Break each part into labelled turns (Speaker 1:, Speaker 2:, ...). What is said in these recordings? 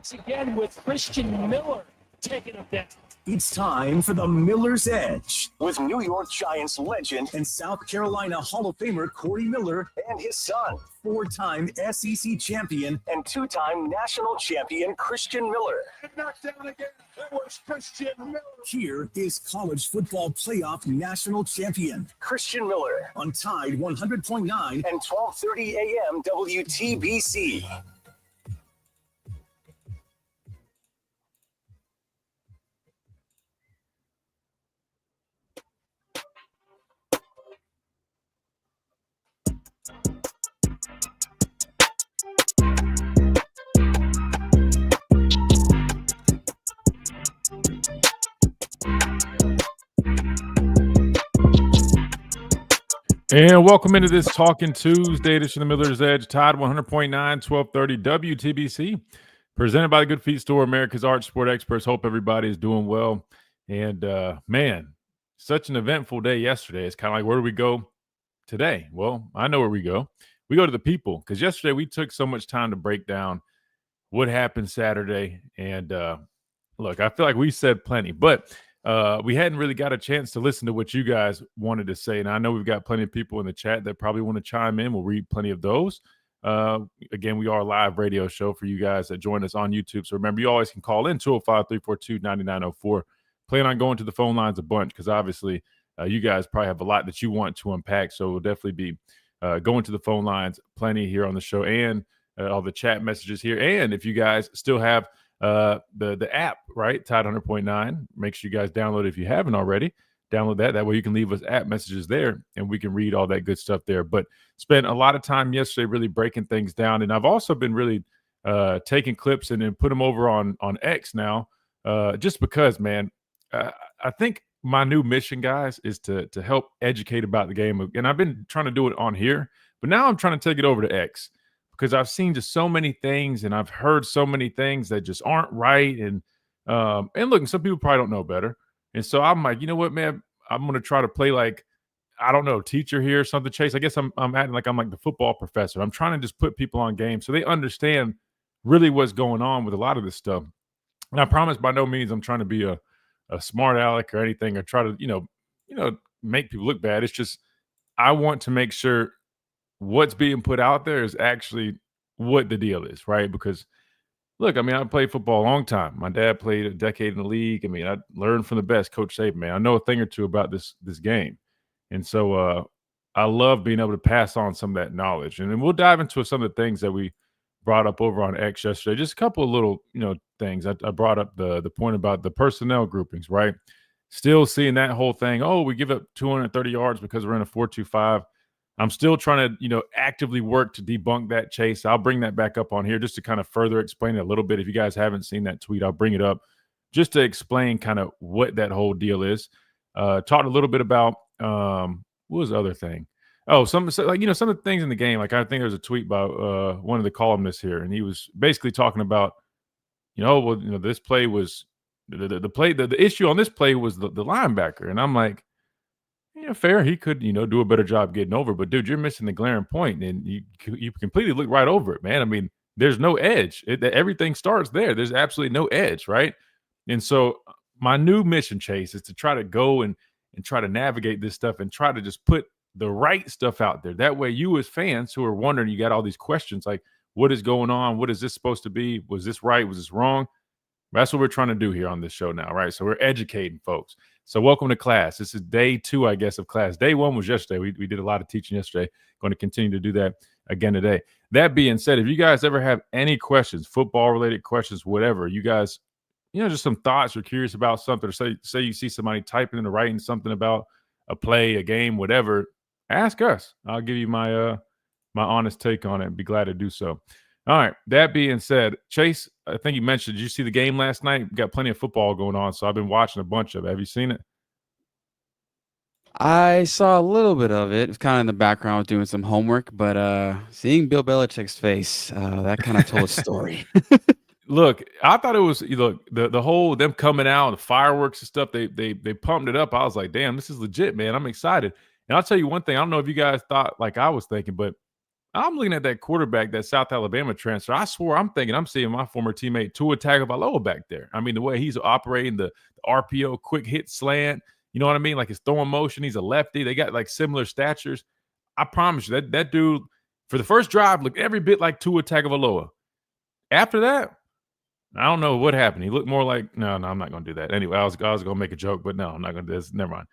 Speaker 1: once again with Christian Miller taking him down.
Speaker 2: It's time for the Miller's Edge
Speaker 3: with New York Giants legend
Speaker 2: and South Carolina Hall of Famer Corey Miller
Speaker 3: and his son,
Speaker 2: four-time SEC champion
Speaker 3: and two-time national champion Christian Miller.
Speaker 1: Knocked down again. It was Christian Miller.
Speaker 2: Here is college football playoff national champion
Speaker 3: Christian Miller
Speaker 2: on Tide 100.9
Speaker 3: and 12:30 a.m. WTBC.
Speaker 4: And welcome into this Talking Tuesday edition of Miller's Edge, Tide 100.9, 1230 WTBC, presented by the Good Feet Store, America's Arch Sport Experts. Hope everybody is doing well. And, man, such an eventful day yesterday. It's kind of like, where do we go today? Well, I know where we go. We go to the people, because yesterday we took so much time to break down what happened Saturday. And, look, I feel like we said plenty, but we hadn't really got a chance to listen to what you guys wanted to say. And I know we've got plenty of people in the chat that probably want to chime in. We'll read plenty of those. Again, we are a live radio show for you guys that join us on YouTube. So remember, you always can call in 205-342-9904. Plan on going to the phone lines a bunch, because obviously you guys probably have a lot that you want to unpack. So we'll definitely be going to the phone lines plenty here on the show, and all the chat messages here. And if you guys still have the app, right, Tide 100.9, make sure you guys download it if you haven't already. Download that way you can leave us app messages there, and we can read all that good stuff there. But spent a lot of time yesterday really breaking things down, and I've also been really taking clips and then put them over on X now, just because, man, I think my new mission, guys, is to help educate about the game. And I've been trying to do it on here, but now I'm trying to take it over to X, because I've seen just so many things, and I've heard so many things that just aren't right. And look, some people probably don't know better. And so I'm like, you know what, man, I'm going to try to play like, I don't know, teacher here or something, Chase. I guess I'm acting like I'm like the football professor. I'm trying to just put people on game so they understand really what's going on with a lot of this stuff. And I promise by no means I'm trying to be a smart aleck or anything, or try to, you know, make people look bad. It's just, I want to make sure what's being put out there is actually what the deal is, right? Because, look, I mean, I played football a long time. My dad played a decade in the league. I mean, I learned from the best, Coach Saban, man. I know a thing or two about this game. And so I love being able to pass on some of that knowledge. And then we'll dive into some of the things that we brought up over on X yesterday. Just a couple of little, things. I brought up the point about the personnel groupings, right? Still seeing that whole thing. Oh, we give up 230 yards because we're in a 4-2-5. I'm still trying to, actively work to debunk that, Chase. I'll bring that back up on here just to kind of further explain it a little bit. If you guys haven't seen that tweet, I'll bring it up just to explain kind of what that whole deal is. Talked a little bit about what was the other thing? Oh, some of the things in the game. Like, I think there's a tweet by one of the columnists here, and he was basically talking about, this play was the issue on this play was the linebacker, and I'm like, fair. He could, do a better job getting over. But, dude, you're missing the glaring point, and you completely look right over it, man. I mean, there's no edge. Everything starts there. There's absolutely no edge, right? And so my new mission, Chase, is to try to go and try to navigate this stuff and try to just put the right stuff out there. That way you as fans who are wondering, you got all these questions like, what is going on? What is this supposed to be? Was this right? Was this wrong? That's what we're trying to do here on this show now, right? So we're educating folks. So welcome to class. This is day 2, I guess, of class. Day 1 was yesterday. We did a lot of teaching yesterday. Going to continue to do that again today. That being said, if you guys ever have any questions, football-related questions, whatever, you guys, just some thoughts or curious about something, or say you see somebody typing in or writing something about a play, a game, whatever, ask us. I'll give you my my honest take on it and be glad to do so. All right. That being said, Chase, I think you mentioned, did you see the game last night? We've got plenty of football going on, so I've been watching a bunch of it. Have you seen it?
Speaker 5: I saw a little bit of it. It was kind of in the background doing some homework, but seeing Bill Belichick's face, that kind of told a story.
Speaker 4: Look, I thought it was, the whole them coming out, the fireworks and stuff, they pumped it up. I was like, damn, this is legit, man. I'm excited. And I'll tell you one thing. I don't know if you guys thought like I was thinking, but I'm looking at that quarterback, that South Alabama transfer. I swore I'm thinking I'm seeing my former teammate Tua Tagovailoa back there. I mean, the way he's operating the RPO, quick hit slant, you know what I mean? Like his throwing motion, he's a lefty. They got like similar statures. I promise you that dude for the first drive looked every bit like Tua Tagovailoa. After that, I don't know what happened. He looked more like no, I'm not going to do that. Anyway, I was going to make a joke, but no, I'm not going to do this. Never mind.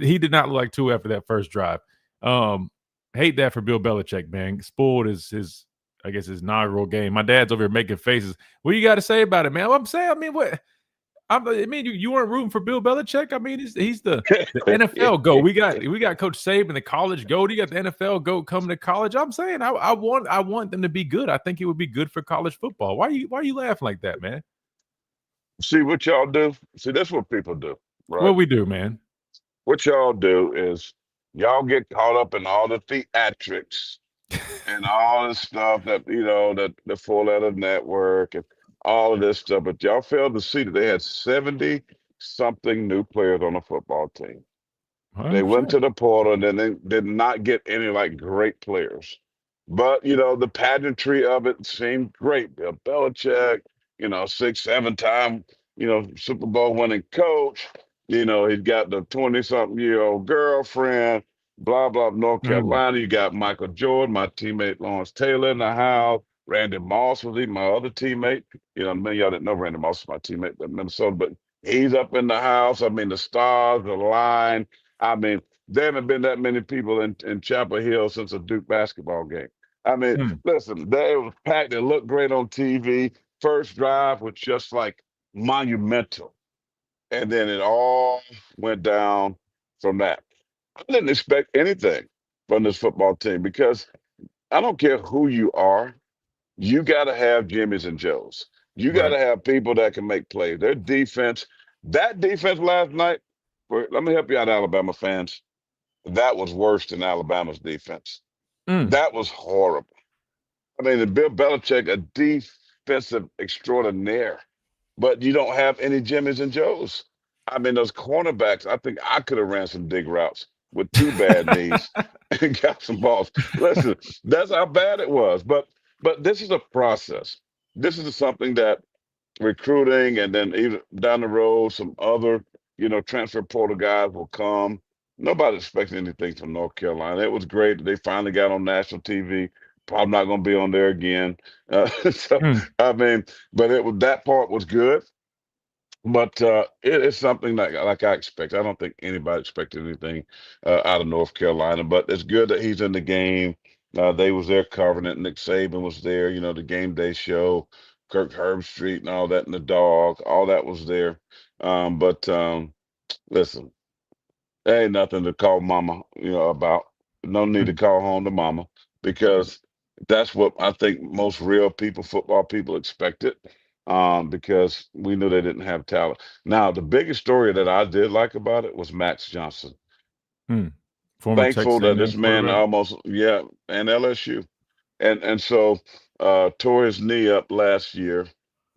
Speaker 4: He did not look like Tua after that first drive. Hate that for Bill Belichick, man. Spoiled his I guess his inaugural game. My dad's over here making faces. What you got to say about it, man? What I'm saying, I mean, what? You weren't rooting for Bill Belichick. I mean, he's the NFL GOAT. We got Coach Saban, the college GOAT. You got the NFL GOAT coming to college. I'm saying I want them to be good. I think it would be good for college football. Why are you laughing like that, man?
Speaker 6: See what y'all do? See, that's what people do, right?
Speaker 4: What we do, man?
Speaker 6: What y'all do is y'all get caught up in all the theatrics and all this stuff that that the Four Letter Network and all of this stuff, but y'all failed to see that they had 70 something new players on the football team.
Speaker 4: 100%.
Speaker 6: They went to the portal and then they did not get any like great players. But the pageantry of it seemed great. Bill Belichick, 6, 7-time, Super Bowl winning coach. He's got the 20-something-year-old girlfriend, blah, blah, North Carolina. You got Michael Jordan, my teammate Lawrence Taylor in the house. Randy Moss was my other teammate. Many of y'all didn't know Randy Moss was my teammate in Minnesota, but he's up in the house. I mean, the stars, the line. I mean, there haven't been that many people in Chapel Hill since a Duke basketball game. I mean, listen, they was packed. It looked great on TV. First drive was just like monumental. And then it all went down from that. I didn't expect anything from this football team because I don't care who you are. You got to have Jimmys and Joes. You got to have people that can make plays. Their defense, that defense last night, let me help you out, Alabama fans. That was worse than Alabama's defense. That was horrible. I mean, Bill Belichick, a defensive extraordinaire, but you don't have any Jimmys and Joes. I mean, those cornerbacks, I think I could have ran some dig routes with 2 bad knees and got some balls. Listen, that's how bad it was. But this is a process. This is something that recruiting and then even down the road, some other, transfer portal guys will come. Nobody expected anything from North Carolina. It was great that they finally got on national TV. Probably not going to be on there again. I mean, but that part was good. But it is something like I expect. I don't think anybody expected anything out of North Carolina. But it's good that he's in the game. They was there covering it. Nick Saban was there. The game day show, Kirk Herbstreit and all that, and the dog, all that was there. But listen, there ain't nothing to call mama, about. No need to call home to mama because that's what I think most real people, football people, expected. Because we knew they didn't have talent. Now, the biggest story that I did like about it was Max Johnson.
Speaker 4: Former
Speaker 6: Thankful
Speaker 4: Texas
Speaker 6: that
Speaker 4: A&M
Speaker 6: this man
Speaker 4: quarterback.
Speaker 6: and LSU. And so tore his knee up last year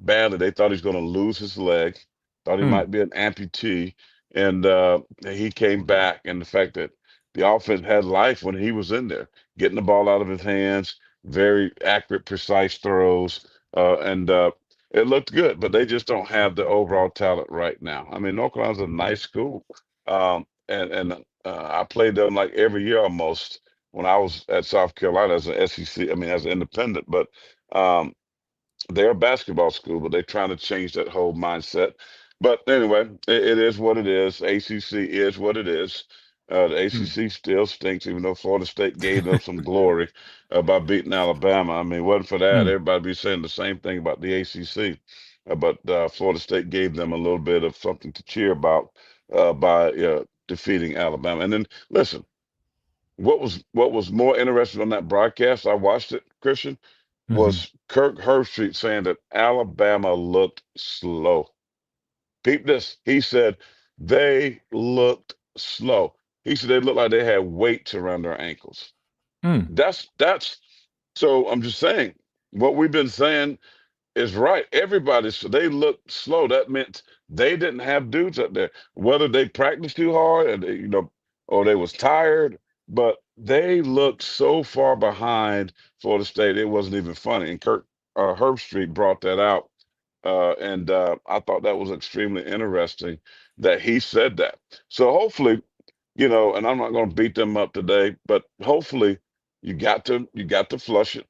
Speaker 6: badly. They thought he was going to lose his leg, thought he might be an amputee. And he came back. And the fact that the offense had life when he was in there, getting the ball out of his hands, very accurate, precise throws. And it looked good, but they just don't have the overall talent right now. I mean, North Carolina's a nice school. And I played them like every year almost when I was at South Carolina as an SEC, as an independent. But they're a basketball school, but they're trying to change that whole mindset. But anyway, it is what it is. ACC is what it is. The ACC still stinks, even though Florida State gave them some glory by beating Alabama. I mean, wasn't for that, everybody be saying the same thing about the ACC. But Florida State gave them a little bit of something to cheer about by defeating Alabama. And then, listen, what was more interesting on that broadcast, I watched it, Christian, was Kirk Herbstreit saying that Alabama looked slow. Peep this. He said they looked slow. He said they looked like they had weights around their ankles. That's so I'm just saying what we've been saying is right. They looked slow. That meant they didn't have dudes up there. Whether they practiced too hard and or they was tired, but they looked so far behind Florida State, it wasn't even funny. And Kirk Herbstreit brought that out. And I thought that was extremely interesting that he said that. So hopefully, and I'm not going to beat them up today, but hopefully you got to flush it.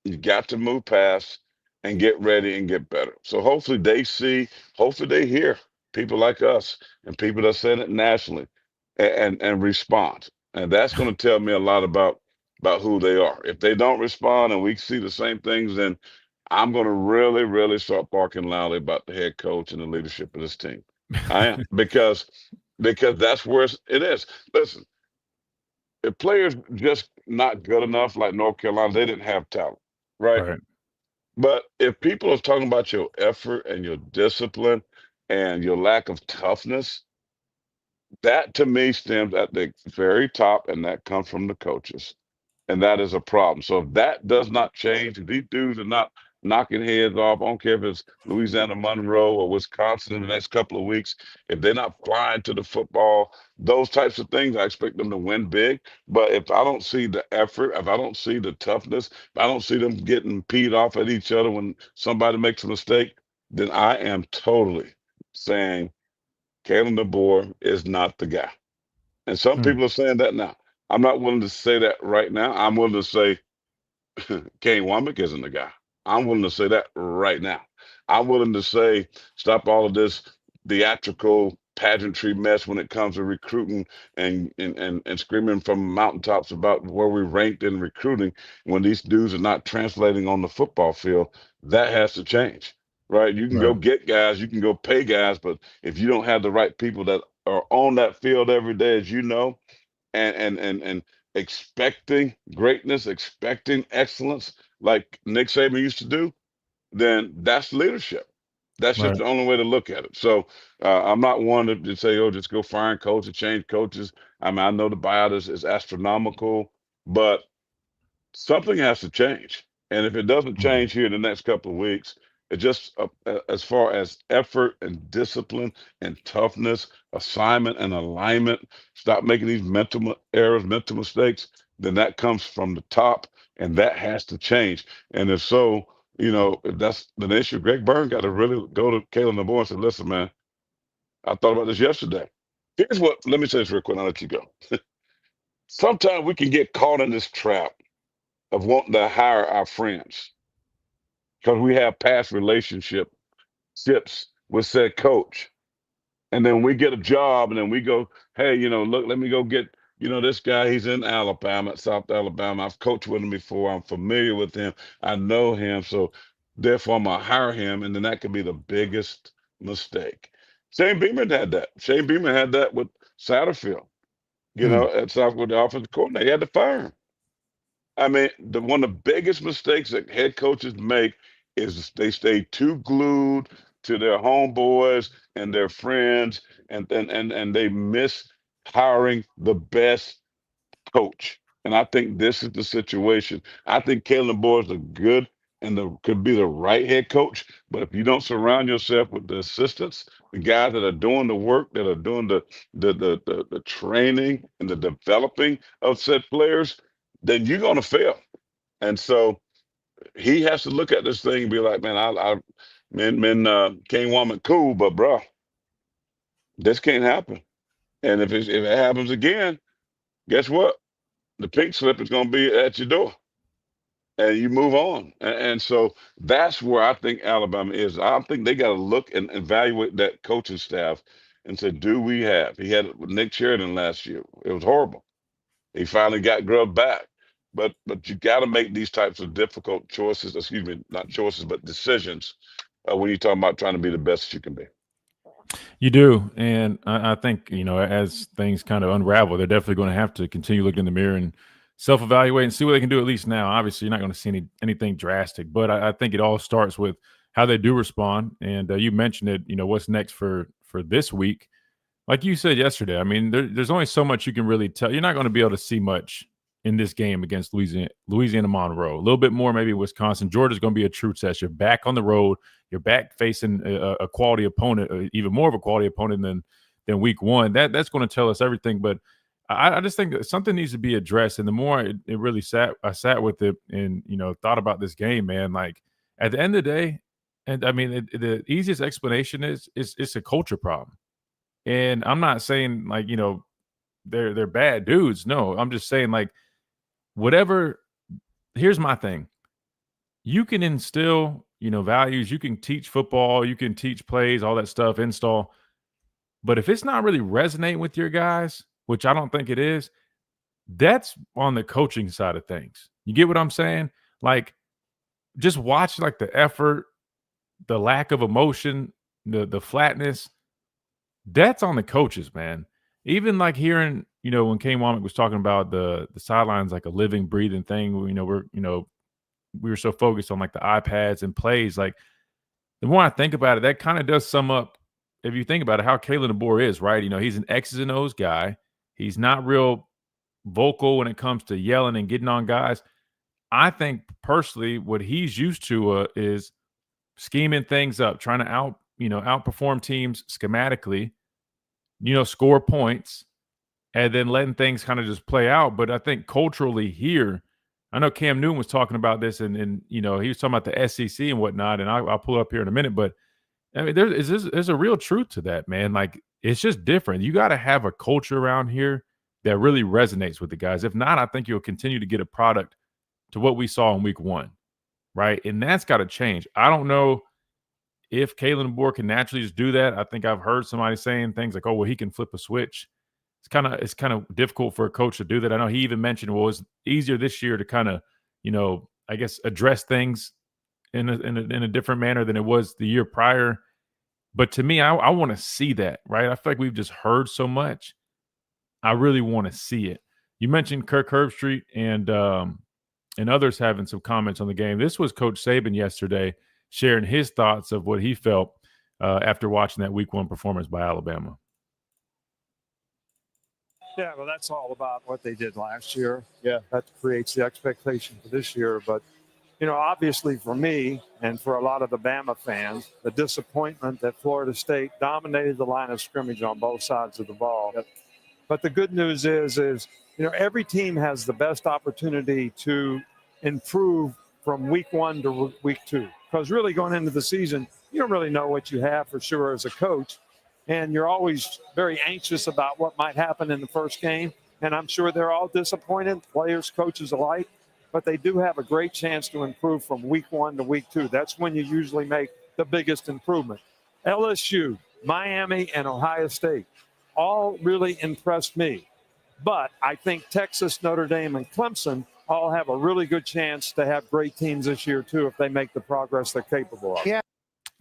Speaker 6: You got to move past and get ready and get better. So hopefully they hear people like us and people that said it nationally and respond. And that's going to tell me a lot about who they are. If they don't respond and we see the same things, then I'm going to really, really start barking loudly about the head coach and the leadership of this team. I am because that's where it is. Listen, if players just not good enough, like North Carolina, they didn't have talent, right?
Speaker 4: Right.
Speaker 6: But if people are talking about your effort and your discipline and your lack of toughness, that to me stems at the very top, and that comes from the coaches. And that is a problem. So if that does not change, if these dudes are not knocking heads off, I don't care if it's Louisiana Monroe or Wisconsin in the next couple of weeks, if they're not flying to the football, those types of things, I expect them to win big. But if I don't see the effort, if I don't see the toughness, if I don't see them getting peed off at each other when somebody makes a mistake, then I am totally saying Kalen DeBoer is not the guy. And some
Speaker 4: Mm.
Speaker 6: people are saying that now. I'm not willing to say that right now. I'm willing to say Kane Wommack isn't the guy. I'm willing to say that right now. I'm willing to say stop all of this theatrical pageantry mess when it comes to recruiting and screaming from mountaintops about where we ranked in recruiting when these dudes are not translating on the football field. That has to change. Right? You can go
Speaker 4: Right.
Speaker 6: get guys, you can go pay guys, but if you don't have the right people that are on that field every day, as you know, and expecting greatness, expecting excellence, like Nick Saban used to do, then that's leadership. That's just
Speaker 4: Right.
Speaker 6: the only way to look at it. So I'm not one to say, oh, just go firing coaches, change coaches. I mean, I know the buyout is astronomical, but something has to change. And if it doesn't
Speaker 4: Mhm.
Speaker 6: change here in the next couple of weeks, it just as far as effort and discipline and toughness, assignment and alignment, stop making these errors, mental mistakes, then that comes from the top and that has to change. And if so, if that's the issue, Greg Byrne got to really go to Kalen DeBoer and say, listen, man, I thought about this yesterday. Let me say this real quick, and I'll let you go. Sometimes we can get caught in this trap of wanting to hire our friends because we have past relationships with said coach. And then we get a job and then we go, hey, look, let me go get, this guy, he's in Alabama, South Alabama. I've coached with him before. I'm familiar with him. I know him. So therefore I'm gonna hire him. And then that could be the biggest mistake. Shane Beamer had that. Shane Beamer had that with Satterfield,
Speaker 4: Mm.
Speaker 6: at South with the offensive coordinator. He had to fire him. I mean, one of the biggest mistakes that head coaches make is they stay too glued to their homeboys and their friends, and they miss hiring the best coach. And I think this is the situation. I think Kalen Boyd is a good and could be the right head coach, but if you don't surround yourself with the assistants, the guys that are doing the work, that are doing the training and the developing of said players, then you're going to fail. And so he has to look at this thing and be like, man, Kane Woman cool, but bro, this can't happen. And if it happens again, guess what? The pink slip is going to be at your door, and you move on. And so that's where I think Alabama is. I think they got to look and evaluate that coaching staff and say, do we have? He had it with Nick Sheridan last year. It was horrible. He finally got Grubb back. But you got to make these types of difficult choices, excuse me, not choices, but decisions when you're talking about trying to be the best that you can be.
Speaker 4: You do, and I think as things kind of unravel, they're definitely going to have to continue looking in the mirror and self-evaluate and see what they can do. At least now, obviously, you're not going to see anything drastic, but I think it all starts with how they do respond. And you mentioned it. What's next for this week? Like you said yesterday, I mean, there's only so much you can really tell. You're not going to be able to see much in this game against Louisiana Monroe. A little bit more, maybe Wisconsin. Georgia's going to be a true test. You're back on the road. You're back facing a quality opponent, even more of a quality opponent than week one. That's going to tell us everything. But I just think that something needs to be addressed. And the more it really I sat with it and, thought about this game, man, like at the end of the day, and I mean, the easiest explanation is it's a culture problem. And I'm not saying like, they're bad dudes. No, I'm just saying like whatever. Here's my thing. You can instill, values. You can teach football. You can teach plays, all that stuff, install. But if it's not really resonating with your guys, which I don't think it is, that's on the coaching side of things. You get what I'm saying? Like, just watch like the effort, the lack of emotion, the flatness. That's on the coaches, man. Even like hearing, when Kane Womack was talking about the sidelines like a living, breathing thing. We were so focused on like the iPads and plays. Like the more I think about it, that kind of does sum up, if you think about it, how Kalen DeBoer is, right? He's an X's and O's guy. He's not real vocal when it comes to yelling and getting on guys. I think personally what he's used to is scheming things up, trying to outperform teams schematically, score points, and then letting things kind of just play out. But I think culturally here, I know Cam Newton was talking about this and he was talking about the SEC and whatnot, and I'll pull up here in a minute, but I mean, there's a real truth to that, man. Like, it's just different. You got to have a culture around here that really resonates with the guys. If not, I think you'll continue to get a product to what we saw in week 1, right? And that's got to change. I don't know if Kalen DeBoer can naturally just do that. I think I've heard somebody saying things like, "Oh, well, he can flip a switch." It's kind of difficult for a coach to do that. I know he even mentioned, well, it's easier this year to kind of, I guess address things in a different manner than it was the year prior. But to me, I want to see that, right? I feel like we've just heard so much. I really want to see it. You mentioned Kirk Herbstreit and others having some comments on the game. This was Coach Saban yesterday sharing his thoughts of what he felt after watching that week 1 performance by Alabama.
Speaker 7: Yeah, well, that's all about what they did last year. Yeah, that creates the expectation for this year. But, obviously for me and for a lot of the Bama fans, the disappointment that Florida State dominated the line of scrimmage on both sides of the ball. Yep. But the good news is every team has the best opportunity to improve from week 1 to week 2. Because really going into the season, you don't really know what you have for sure as a coach. And you're always very anxious about what might happen in the first game. And I'm sure they're all disappointed, players, coaches alike. But they do have a great chance to improve from week 1 to week 2. That's when you usually make the biggest improvement. LSU, Miami, and Ohio State all really impressed me. But I think Texas, Notre Dame, and Clemson all have a really good chance to have great teams this year, too, if they make the progress they're capable of.
Speaker 4: Yeah.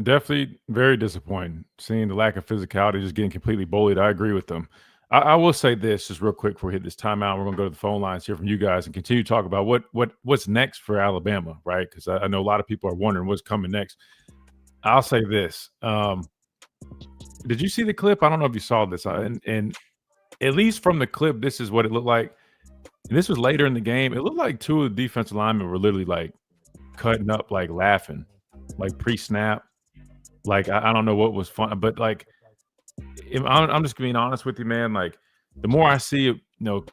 Speaker 4: Definitely very disappointing seeing the lack of physicality, just getting completely bullied. I agree with them. I will say this just real quick before we hit this timeout. We're going to go to the phone lines here from you guys and continue to talk about what's next for Alabama, right? Because I know a lot of people are wondering what's coming next. I'll say this. Did you see the clip? I don't know if you saw this. And at least from the clip, this is what it looked like. And this was later in the game. It looked like 2 of the defensive linemen were literally like cutting up, like laughing, like pre-snap. Like, I don't know what was fun, but like, I'm just being honest with you, man. Like, the more I see,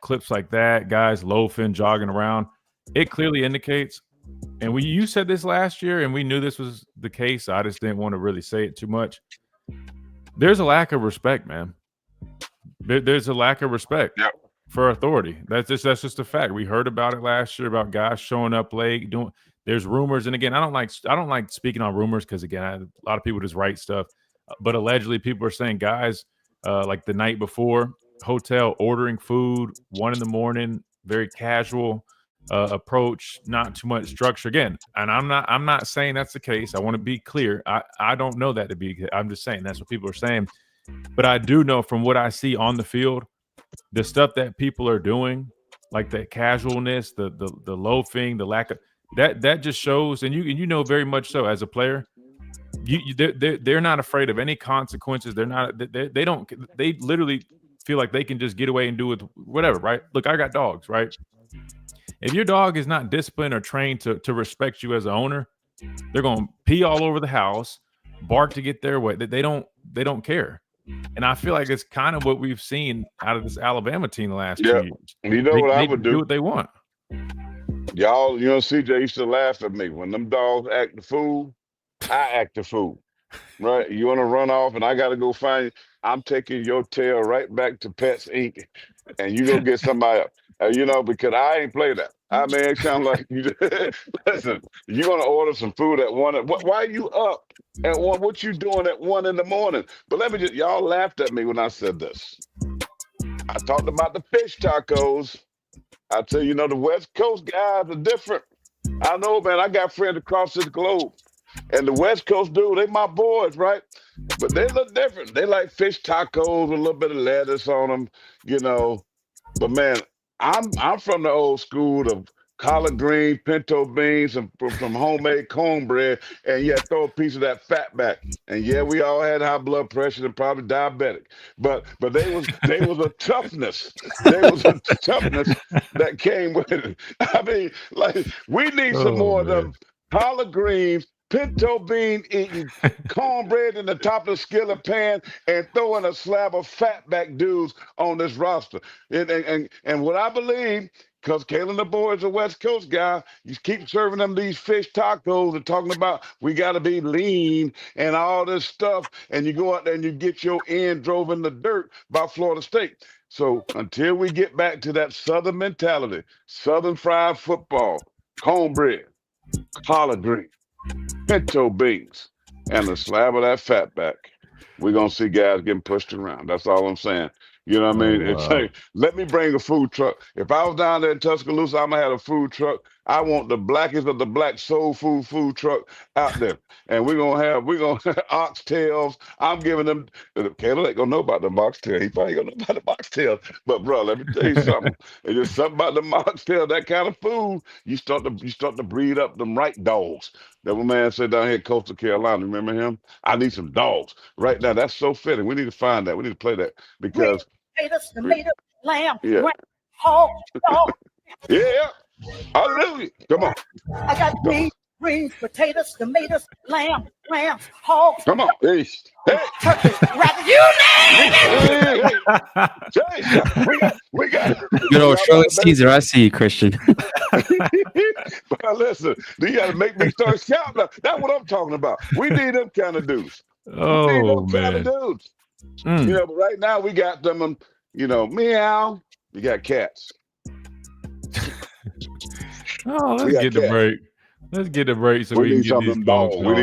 Speaker 4: clips like that, guys loafing, jogging around, it clearly indicates. And you said this last year, and we knew this was the case. I just didn't want to really say it too much. There's a lack of respect, man. There's a lack of respect for authority. That's just a fact. We heard about it last year about guys showing up late, doing. There's rumors, and again, I don't like speaking on rumors because again, a lot of people just write stuff. But allegedly, people are saying guys like the night before, hotel ordering food, 1 a.m, very casual approach, not too much structure. Again, and I'm not saying that's the case. I want to be clear. I don't know that to be. I'm just saying that's what people are saying. But I do know from what I see on the field, the stuff that people are doing, like the casualness, the loafing, the lack of. That just shows, and you know very much so as a player, they're not afraid of any consequences. They literally feel like they can just get away and do it whatever, right? Look, I got dogs, right? If your dog is not disciplined or trained to respect you as an owner, they're going to pee all over the house, bark to get their way. They don't care. And I feel like it's kind of what we've seen out of this Alabama team the last 2
Speaker 6: Yeah.
Speaker 4: years.
Speaker 6: You know what I would
Speaker 4: do
Speaker 6: do?
Speaker 4: what they want.
Speaker 6: Y'all, CJ used to laugh at me when them dogs act the fool. I act the fool, right? You want to run off, and I got to go find you. I'm taking your tail right back to Pets Inc. and you go get somebody else. Because I ain't play that. I mean, it sounds like you. Listen, you gonna order some food at 1. Why are you up at 1? What you doing at 1 in the morning? But let me y'all laughed at me when I said this. I talked about the fish tacos. I tell you, the West Coast guys are different. I know, man. I got friends across the globe. And the West Coast dude, they my boys, right? But they look different. They like fish tacos with a little bit of lettuce on them, But man, I'm from the old school of collard green, pinto beans, and from homemade cornbread, and throw a piece of that fat back. And we all had high blood pressure and probably diabetic. But they was a toughness. There was a toughness that came with it. I mean, like we need some more of them collard greens, pinto bean eating cornbread in the top of the skillet pan and throwing a slab of fatback dudes on this roster. And what I believe, because Kalen the boy is a West Coast guy, you keep serving them these fish tacos and talking about we got to be lean and all this stuff, and you go out there and you get your end drove in the dirt by Florida State. So until we get back to that Southern mentality, Southern fried football, cornbread, collard green, pinto beans, and a slab of that fat back, we're going to see guys getting pushed around. That's all I'm saying. You know what I mean?
Speaker 4: Wow.
Speaker 6: It's like, let me bring a food truck. If I was down there in Tuscaloosa, I'm going to have a food truck. I want the blackest of the black soul food truck out there. And we're going to have oxtails. I'm giving them, Caleb ain't going to know about the oxtail. He probably going to know about the oxtails. But, bro, let me tell you something. It's just something about the oxtail, that kind of food, you start to breed up them right dogs. That one man said down here in Coastal Carolina, remember him? I need some dogs. Right now, that's so fitting. We need to find that. We need to play that because
Speaker 1: Tomato, lamb,
Speaker 6: Yeah.
Speaker 1: ram, hog, dog.
Speaker 6: yeah, hallelujah. Come on.
Speaker 1: I got beans, greens, potatoes, tomatoes, lamb, rams, hogs,
Speaker 6: Come on. Hey,
Speaker 1: turkey, rabbit, you name it.
Speaker 6: hey. We got
Speaker 5: Good old Shirley Caesar. I see you, Christian.
Speaker 6: But listen, you got to make me start shouting. That's what I'm talking about. We need them kind of dudes.
Speaker 4: Oh,
Speaker 6: Kind of
Speaker 4: man.
Speaker 6: dudes.
Speaker 4: Mm.
Speaker 6: But right now we got them, meow. You got cats.
Speaker 4: Oh,
Speaker 6: We
Speaker 4: let's
Speaker 6: got
Speaker 4: get the
Speaker 6: cats.
Speaker 4: break. Let's get the break so
Speaker 6: We
Speaker 4: we
Speaker 6: need
Speaker 4: can
Speaker 6: some
Speaker 4: get
Speaker 6: of
Speaker 4: these
Speaker 6: them dogs.
Speaker 4: dogs.
Speaker 6: We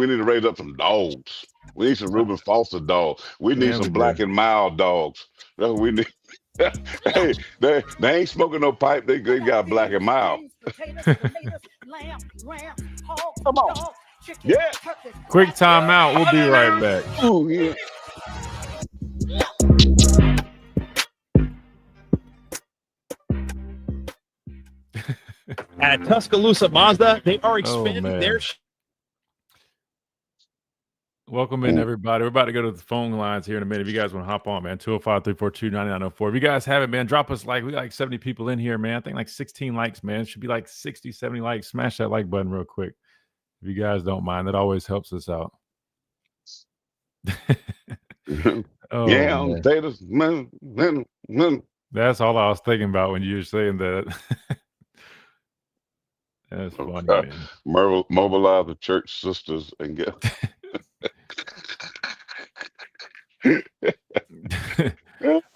Speaker 6: need to raise up some dogs. We need some Reuben Foster dogs. We need
Speaker 4: Yeah, we
Speaker 6: some black
Speaker 4: do.
Speaker 6: and mild dogs. That's what we need. Hey, they ain't smoking no pipe. They got black and mild.
Speaker 1: Come on.
Speaker 6: Yeah.
Speaker 4: Quick timeout. We'll be right back.
Speaker 6: Ooh, yeah.
Speaker 8: At Tuscaloosa Mazda, they are expanding
Speaker 4: man.
Speaker 8: their.
Speaker 4: Welcome in, everybody. We're about to go to the phone lines here in a minute. If you guys want to hop on, man, 205-342-9904. If you guys have it, man, drop us we got like 70 people in here, man. I think like 16 likes, man. It should be like 60, 70 likes. Smash that like button real quick. If you guys don't mind, that always helps us out. Oh,
Speaker 6: Yeah,
Speaker 4: man.
Speaker 6: potatoes.
Speaker 4: That's all I was thinking about when you were saying that. That's funny,
Speaker 6: Okay.
Speaker 4: man.
Speaker 6: Mobilize the church sisters and get.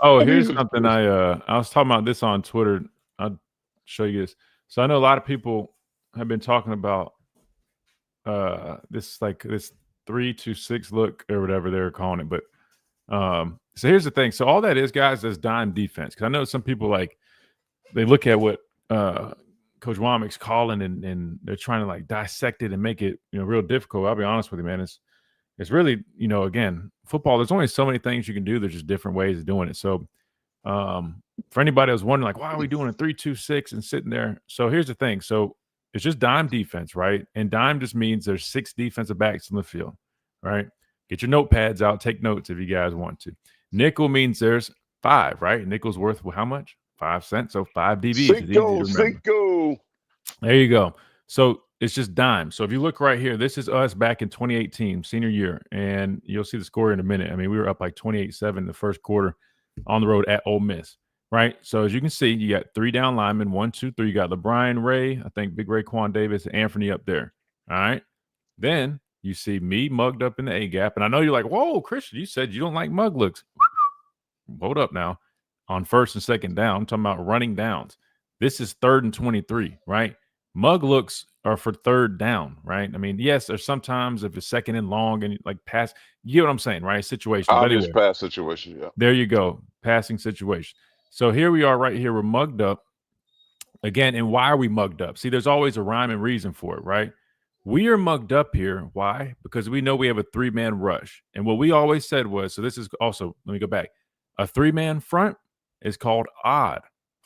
Speaker 4: Oh, here's something I was talking about this on Twitter. I'll show you this. So I know a lot of people have been talking about this 3-6 look or whatever they're calling it. But so here's the thing. So all that is, guys, is dime defense. Because I know some people they look at what Coach Womack's calling and they're trying to dissect it and make it real difficult. I'll be honest with you, man. It's really, again, football, there's only so many things you can do. There's just different ways of doing it. So for anybody who's wondering, why are we doing a 3-2-6 and sitting there? So here's the thing. So it's just dime defense, right? And dime just means there's 6 defensive backs on the field, right? Get your notepads out. Take notes if you guys want to. Nickel means there's 5, right? Nickel's worth how much? 5 cents. So 5 DBs.
Speaker 6: Cinco.
Speaker 4: There you go. So it's just dime. So if you look right here, this is us back in 2018, senior year, and you'll see the score in a minute. I mean, we were up like 28-7 the first quarter on the road at Ole Miss, right? So as you can see, you got 3 down linemen, 1, 2, 3. You got LeBron Ray, I think Big Raekwon Davis, and Anthony up there. All right. Then you see me mugged up in the A gap, and I know you're like, "Whoa, Christian, you said you don't like mug looks." Hold up now. On first and second down, I'm talking about running downs. This is 3rd and 23, right? Mug looks are for 3rd down, right? I mean, yes, there's sometimes if it's 2nd and long and like pass, you get what I'm saying, right? Situation.
Speaker 6: Obvious pass situation, yeah.
Speaker 4: There you go. Passing situation. So here we are right here. We're mugged up again. And why are we mugged up? See, there's always a rhyme and reason for it, right? We are mugged up here. Why? Because we know we have a 3-man rush. And what we always said was, so this is also, let me go back. A 3-man front is called odd.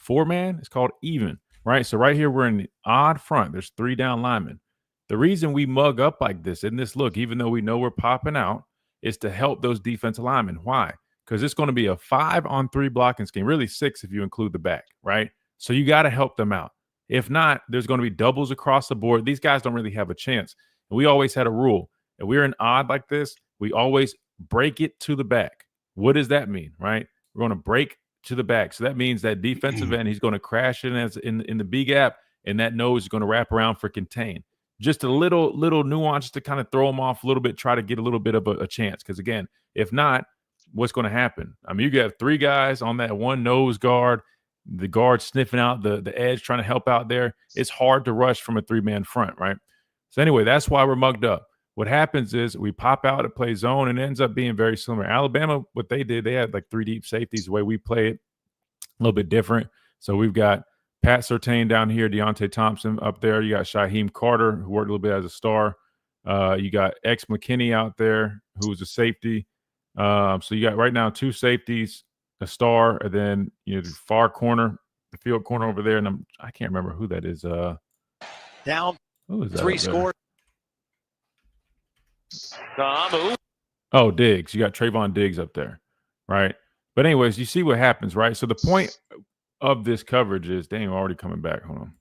Speaker 4: 4-man is called even, right? So right here, we're in the odd front. There's 3 down linemen. The reason we mug up like this in this look, even though we know we're popping out, is to help those defensive linemen. Why? Because it's going to be a 5-on-3 blocking scheme, really 6 if you include the back, right? So you got to help them out. If not, there's going to be doubles across the board. These guys don't really have a chance. And we always had a rule. If we're in odd like this, we always break it to the back. What does that mean, right? We're going to break to the back. So that means that defensive end, he's going to crash in the B gap, and that nose is going to wrap around for contain. Just a little nuance to kind of throw him off a little bit, try to get a little bit of a chance. Because, again, if not, what's going to happen? I mean, you got 3 guys on that one nose guard, the guard sniffing out the edge, trying to help out there. It's hard to rush from a 3-man front, right? So anyway, that's why we're mugged up. What happens is we pop out to play zone, and it ends up being very similar. Alabama, what they did, they had like 3 deep safeties. The way we play it, a little bit different. So we've got Pat Surtain down here, Deontay Thompson up there. You got Shaheem Carter, who worked a little bit as a star. You got X McKinney out there, who's a safety. So you got right now 2 safeties, a star, and then the far corner, the field corner over there, and I can't remember who that is.
Speaker 8: Down
Speaker 4: who is that
Speaker 8: 3 scores.
Speaker 4: Oh, Diggs. You got Trayvon Diggs up there, right? But anyways, you see what happens, right? So the point of this coverage is, dang, we're already coming back. Hold on.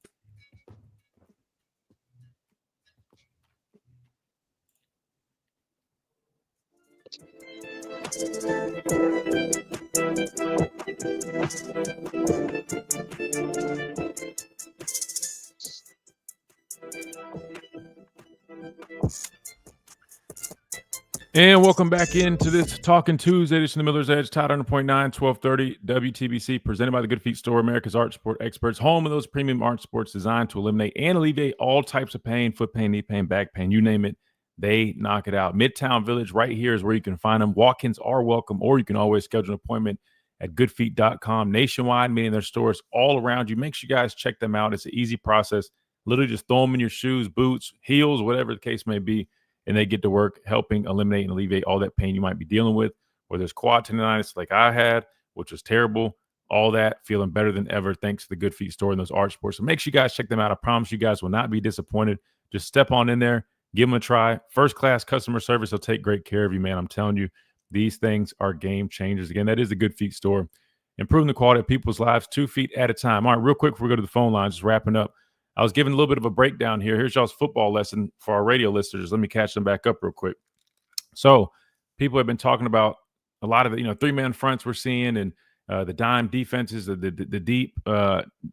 Speaker 4: And welcome back into this Talking Tuesday edition of the Miller's Edge, Tide 100.9, 1230 WTBC, presented by the Good Feet Store, America's Art Sport Experts, home of those premium art sports designed to eliminate and alleviate all types of pain, foot pain, knee pain, back pain, you name it, they knock it out. Midtown Village right here is where you can find them. Walk-ins are welcome, or you can always schedule an appointment at goodfeet.com, nationwide, meaning their stores all around you. Make sure you guys check them out. It's an easy process. Literally just throw them in your shoes, boots, heels, whatever the case may be, and they get to work helping eliminate and alleviate all that pain you might be dealing with, whether it's quad tendonitis like I had, which was terrible, all that, feeling better than ever thanks to the Good Feet Store and those art sports. So make sure you guys check them out. I promise you guys will not be disappointed. Just step on in there, give them a try. First-class customer service. They'll take great care of you, man. I'm telling you, these things are game changers. Again, that is the Good Feet Store. Improving the quality of people's lives 2 feet at a time. All right, real quick before we go to the phone lines, just wrapping up. I was giving a little bit of a breakdown here. Here's y'all's football lesson for our radio listeners. Let me catch them back up real quick. So people have been talking about a lot of the 3-man fronts we're seeing, and the dime defenses, the deep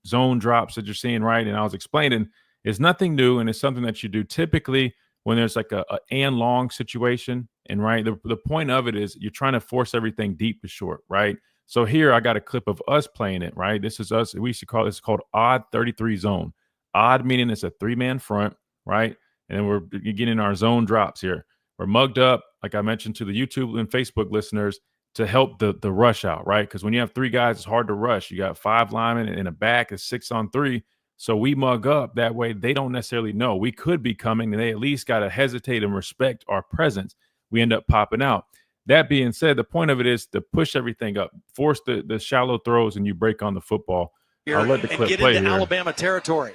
Speaker 4: zone drops that you're seeing, right? And I was explaining it's nothing new, and it's something that you do typically when there's like a and long situation. And right, the point of it is you're trying to force everything deep to short, right? So here I got a clip of us playing it, right? This is us. We used to call this called odd 33 zone. Odd meaning it's a 3-man front, right? And then we're getting our zone drops here. We're mugged up, like I mentioned to the YouTube and Facebook listeners, to help the rush out, right? Because when you have 3 guys, it's hard to rush. You got 5 linemen and a back is 6-on-3. So we mug up that way. They don't necessarily know we could be coming, and they at least got to hesitate and respect our presence. We end up popping out. That being said, the point of it is to push everything up, force the shallow throws, and you break on the football. I'll let the clip play here.
Speaker 8: Alabama territory.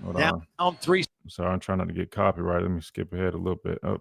Speaker 4: Hold
Speaker 8: on. Down 3.
Speaker 4: Sorry, I'm trying not to get copyrighted. Let me skip ahead a little bit. Oh.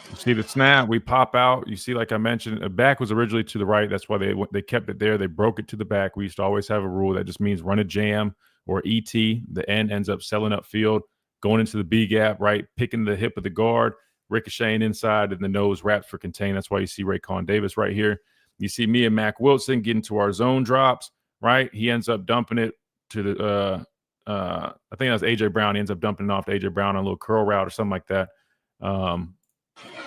Speaker 4: You see the snap, we pop out. You see, like I mentioned, the back was originally to the right. That's why they kept it there. They broke it to the back. We used to always have a rule that just means run a jam or ET. The end ends up selling upfield, going into the B gap, right, picking the hip of the guard, ricocheting inside, and the nose wraps for contain. That's why you see Raycon Davis right here. You see me and Mac Wilson get into our zone drops, right? He ends up dumping it to the I think that's AJ Brown. He ends up dumping it off to AJ Brown on a little curl route or something like that.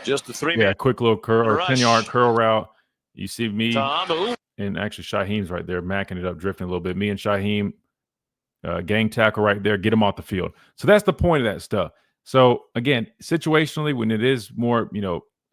Speaker 9: Just the 3
Speaker 4: Yeah, quick little curl or
Speaker 9: rush.
Speaker 4: 10-yard curl route. You see me
Speaker 9: Tom,
Speaker 4: and actually Shaheem's right there. Mac ended up drifting a little bit. Me and Shaheem, gang tackle right there, get him off the field. So that's the point of that stuff. So again, situationally, when it is more,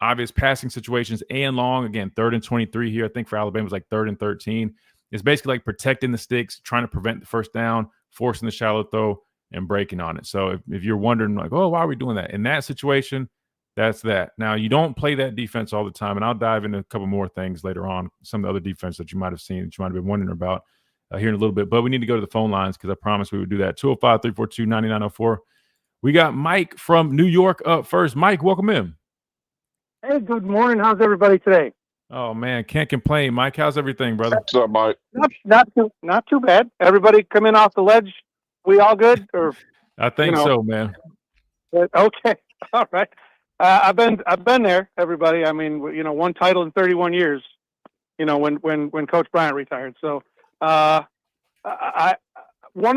Speaker 4: obvious passing situations and long, again, 3rd and 23 here. I think for Alabama it was like 3rd and 13. It's basically like protecting the sticks, trying to prevent the first down, forcing the shallow throw, and breaking on it. So if you're wondering like, oh, why are we doing that? In that situation, that's that. Now, you don't play that defense all the time, and I'll dive into a couple more things later on, some of the other defense that you might have seen that you might have been wondering about here in a little bit. But we need to go to the phone lines because I promised we would do that. 205-342-9904. We got Mike from New York up first. Mike, welcome in.
Speaker 10: Hey, good morning. How's everybody today?
Speaker 4: Oh, man, can't complain. Mike, how's everything, brother?
Speaker 6: What's up, Mike?
Speaker 10: Not too bad. Everybody coming off the ledge. We all good? Or
Speaker 4: I think so, man.
Speaker 10: Okay, all right. I've been there. Everybody. I mean, one title in 31 years. When Coach Bryant retired. So, one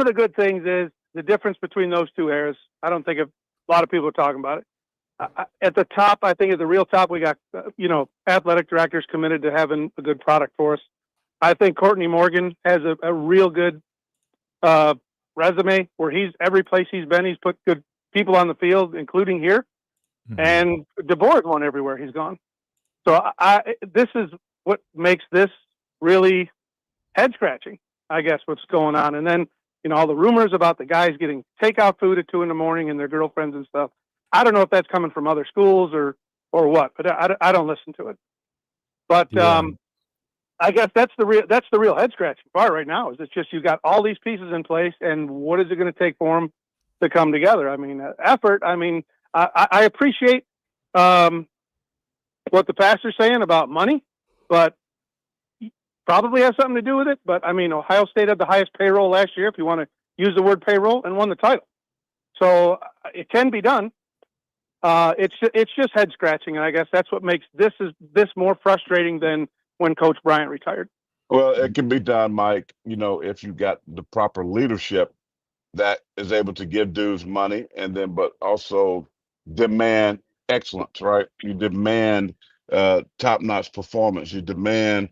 Speaker 10: of the good things is the difference between those two eras. I don't think a lot of people are talking about it. At the top, I think at the real top, we got, athletic directors committed to having a good product for us. I think Courtney Morgan has a real good resume where every place he's been, he's put good people on the field, including here. Mm-hmm. And DeBoer's won everywhere he's gone. So this is what makes this really head scratching, I guess, what's going on. And then, all the rumors about the guys getting takeout food at 2 a.m. and their girlfriends and stuff. I don't know if that's coming from other schools or what, but I don't listen to it. But yeah. I guess that's the real head scratching part right now. Is it's just you got all these pieces in place, and what is it going to take for them to come together? I mean, effort. I mean, I appreciate what the pastor's saying about money, but probably has something to do with it. But I mean, Ohio State had the highest payroll last year, if you want to use the word payroll, and won the title. So it can be done. It's just head scratching, and I guess that's what makes this more frustrating than when Coach Bryant retired.
Speaker 6: Well, it can be done, Mike. If you got the proper leadership that is able to give dudes money, but also demand excellence, right? You demand top-notch performance. You demand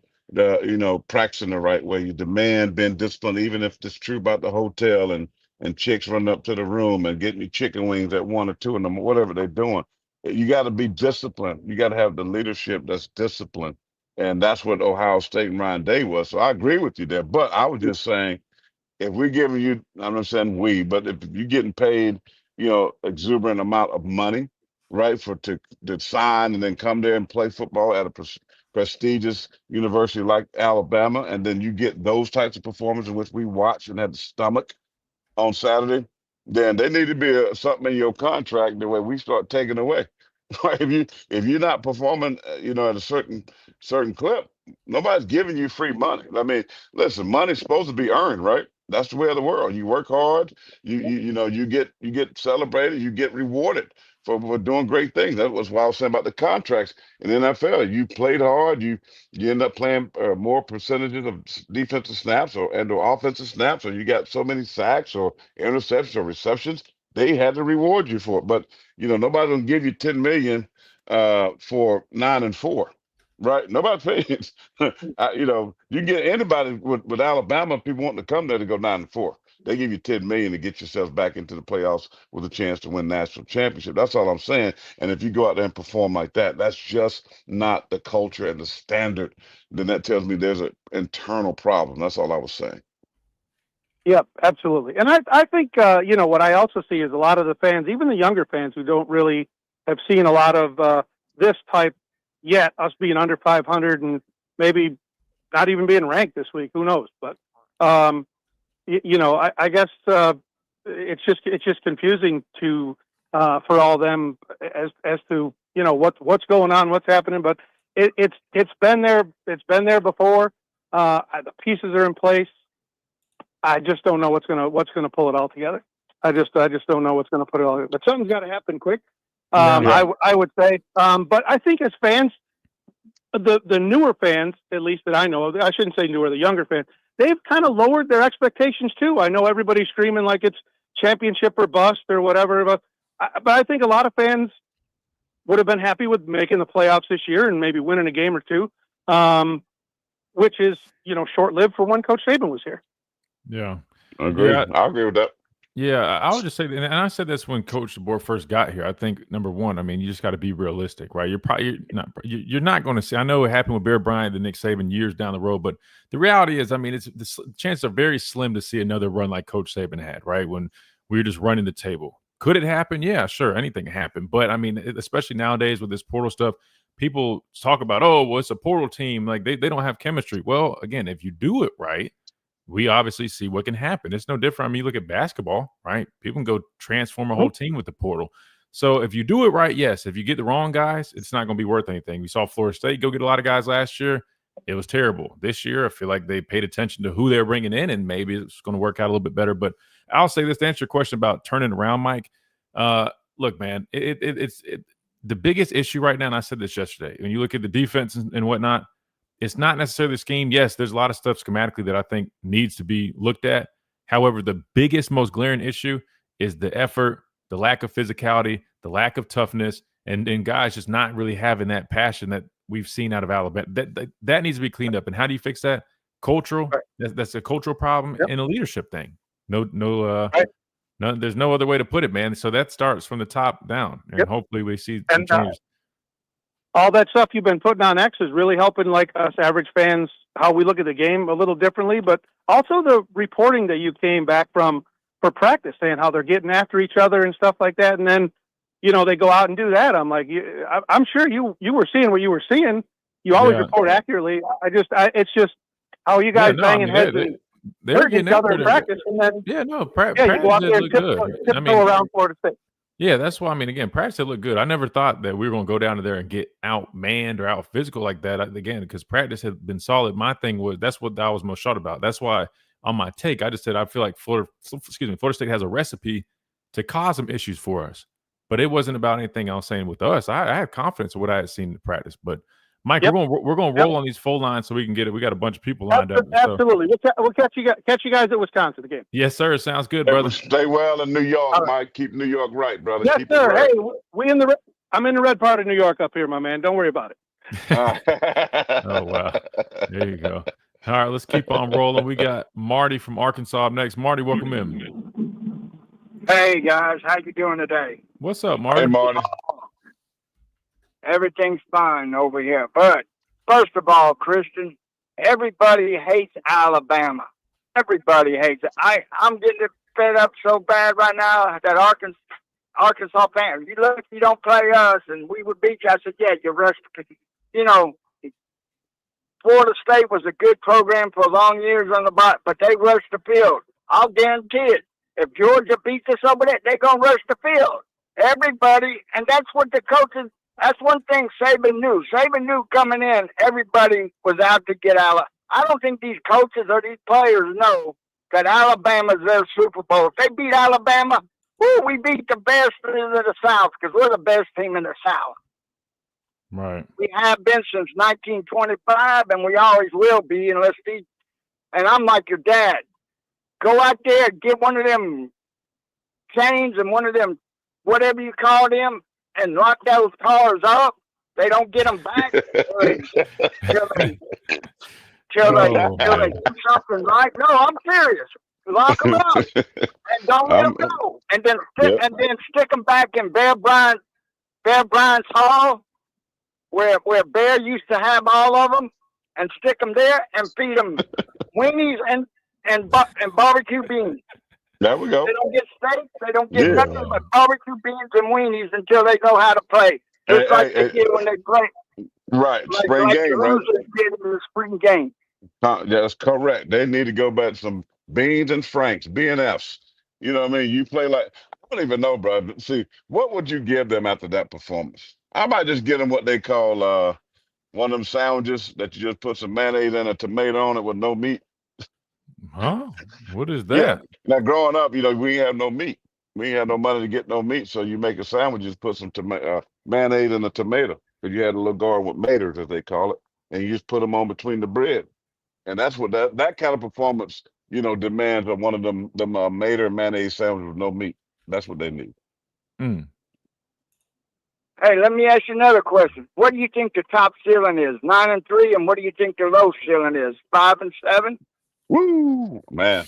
Speaker 6: practicing the right way. You demand being disciplined, even if it's true about the hotel and chicks running up to the room and getting you chicken wings at 1 or 2 in the morning, whatever they're doing. You got to be disciplined. You got to have the leadership that's disciplined. And that's what Ohio State and Ryan Day was. So I agree with you there. But I was just saying, if we're giving you, I'm not saying we, but if you're getting paid, exuberant amount of money, right, to sign and then come there and play football at a prestigious university like Alabama, and then you get those types of performances which we watch and have the stomach on Saturday, then there need to be something in your contract the way we start taking away. If you're not performing, at a certain clip, nobody's giving you free money. I mean, listen, money's supposed to be earned, right? That's the way of the world. You work hard, you get celebrated, you get rewarded for doing great things. That was what I was saying about the contracts in the NFL. You played hard, you end up playing more percentages of defensive snaps or offensive snaps, or you got so many sacks or interceptions or receptions. They had to reward you for it. But nobody's gonna give you $10 million for 9-4. Right, nobody pays. You get anybody with Alabama, people wanting to come there to go 9-4. They give you $10 million to get yourselves back into the playoffs with a chance to win national championship. That's all I'm saying. And if you go out there and perform like that, that's just not the culture and the standard. Then that tells me there's an internal problem. That's all I was saying.
Speaker 10: Yep, absolutely. And I think what I also see is a lot of the fans, even the younger fans who don't really have seen a lot of this type yet, us being under 500 and maybe not even being ranked this week, who knows? But I guess it's just confusing for all them as to what's going on, what's happening. But it's been there before. The pieces are in place. I just don't know what's gonna pull it all together. I just don't know what's gonna put it all together. But something's got to happen quick. I would say. But I think as fans, the newer fans, at least that I know of, I shouldn't say newer, the younger fans, they've kind of lowered their expectations too. I know everybody's screaming like it's championship or bust or whatever, but I think a lot of fans would have been happy with making the playoffs this year and maybe winning a game or two, which is, short-lived for when Coach Saban was here.
Speaker 4: Yeah.
Speaker 6: I agree.
Speaker 4: Yeah.
Speaker 6: I agree with that.
Speaker 4: Yeah, I would just say, and I said this when Coach DeBoer first got here. I think number one, I mean, you just got to be realistic, right? You're not going to see. I know it happened with Bear Bryant and Nick Saban years down the road, but the reality is, I mean, the chances are very slim to see another run like Coach Saban had, right? When we were just running the table. Could it happen? Yeah, sure, anything can happen. But I mean, especially nowadays with this portal stuff, people talk about, oh, well, it's a portal team, like they don't have chemistry. Well, again, if you do it right, we obviously see what can happen. It's no different. I mean, you look at basketball, right? People can go transform a whole team with the portal. So if you do it right, yes. If you get the wrong guys, it's not going to be worth anything. We saw Florida State go get a lot of guys last year. It was terrible. This year, I feel like they paid attention to who they're bringing in, and maybe it's going to work out a little bit better. But I'll say this to answer your question about turning around, Mike. Look, man, it's the biggest issue right now, and I said this yesterday, when you look at the defense and whatnot, it's not necessarily the scheme. Yes, there's a lot of stuff schematically that I think needs to be looked at. However, the biggest, most glaring issue is the effort, the lack of physicality, the lack of toughness, and guys just not really having that passion that we've seen out of Alabama. That needs to be cleaned up. And how do you fix that? Cultural. Right. That's a cultural problem and a leadership thing. No, there's no other way to put it, man. So that starts from the top down, and hopefully we see some changes.
Speaker 10: All that stuff you've been putting on X is really helping, like us average fans, how we look at the game a little differently, but also the reporting that you came back from for practice, saying how they're getting after each other and stuff like that. And then, they go out and do that. I'm like, I'm sure you were seeing what you were seeing. You always report accurately. It's just how you guys banging heads and hurting each other in practice. And then,
Speaker 4: you go out
Speaker 10: there and tiptoe around Florida State.
Speaker 4: Yeah, that's why. I mean, again, practice did look good. I never thought that we were going to go down to there and get out-manned or out-physical like that. Again, because practice had been solid. My thing was that's what I was most shocked about. That's why on my take, I just said I feel like Florida State has a recipe to cause some issues for us. But it wasn't about anything I was saying with us. I had confidence in what I had seen in practice. But Mike, we're going to roll on these full lines so we can get it. We got a bunch of people lined up.
Speaker 10: Absolutely. So. We'll catch you guys at Wisconsin again.
Speaker 4: Yes, sir. Sounds good, brother.
Speaker 6: Stay well in New York, Mike. Keep New York right, brother.
Speaker 10: Yes,
Speaker 6: Keep
Speaker 10: sir.
Speaker 6: Right.
Speaker 10: Hey, I'm in the red part of New York up here, my man. Don't worry about it.
Speaker 4: Oh, wow. There you go. All right, let's keep on rolling. We got Marty from Arkansas up next. Marty, welcome in.
Speaker 11: Hey, guys. How you doing today?
Speaker 4: What's up, Marty?
Speaker 6: Hey, Marty.
Speaker 11: Everything's fine over here. But first of all, Christian, everybody hates Alabama. Everybody hates it. I'm getting fed up so bad right now that Arkansas fans, you look, you don't play us and we would beat you. I said, yeah, you're rushed. Florida State was a good program for long years on the bottom, but they rushed the field. I'll guarantee it. If Georgia beats us over there, they're going to rush the field. Everybody, and that's what the coaches, that's one thing Saban knew. Saban knew coming in, everybody was out to get Alabama. I don't think these coaches or these players know that Alabama's their Super Bowl. If they beat Alabama, we beat the best in the South because we're the best team in the South.
Speaker 4: Right.
Speaker 11: We have been since 1925, and we always will be unless these. And I'm like your dad. Go out there, get one of them chains and one of them, whatever you call them, and lock those cars up. They don't get them back till they do something right. No, I'm serious. Lock them up and don't let them go. And then stick them back in Bear Bryant's hall, where Bear used to have all of them, and stick them there and feed them weenies and barbecue beans.
Speaker 6: There we go.
Speaker 11: They don't get steak. They don't get nothing but barbecue beans and weenies until they know how to play. Just like they did when they play.
Speaker 6: Right. Spring game, right?
Speaker 11: Did in the spring game.
Speaker 6: That's correct. They need to go back to some beans and Franks, B&Fs. You know what I mean? You play like, I don't even know, bro. See, what would you give them after that performance? I might just give them what they call one of them sandwiches that you just put some mayonnaise and a tomato on it with no meat.
Speaker 4: Huh? What is
Speaker 6: Yeah.
Speaker 4: that?
Speaker 6: Now, growing up, we ain't have no meat. We ain't had no money to get no meat, so you make a sandwich, just put some mayonnaise and a tomato, because you had a little garden with maters, as they call it, and you just put them on between the bread. And that's what that kind of performance, demands of one of them mater and mayonnaise sandwiches with no meat. That's what they need.
Speaker 4: Mm.
Speaker 11: Hey, let me ask you another question. What do you think the top ceiling is? 9-3, and what do you think the low ceiling is? 5-7?
Speaker 6: Woo, man.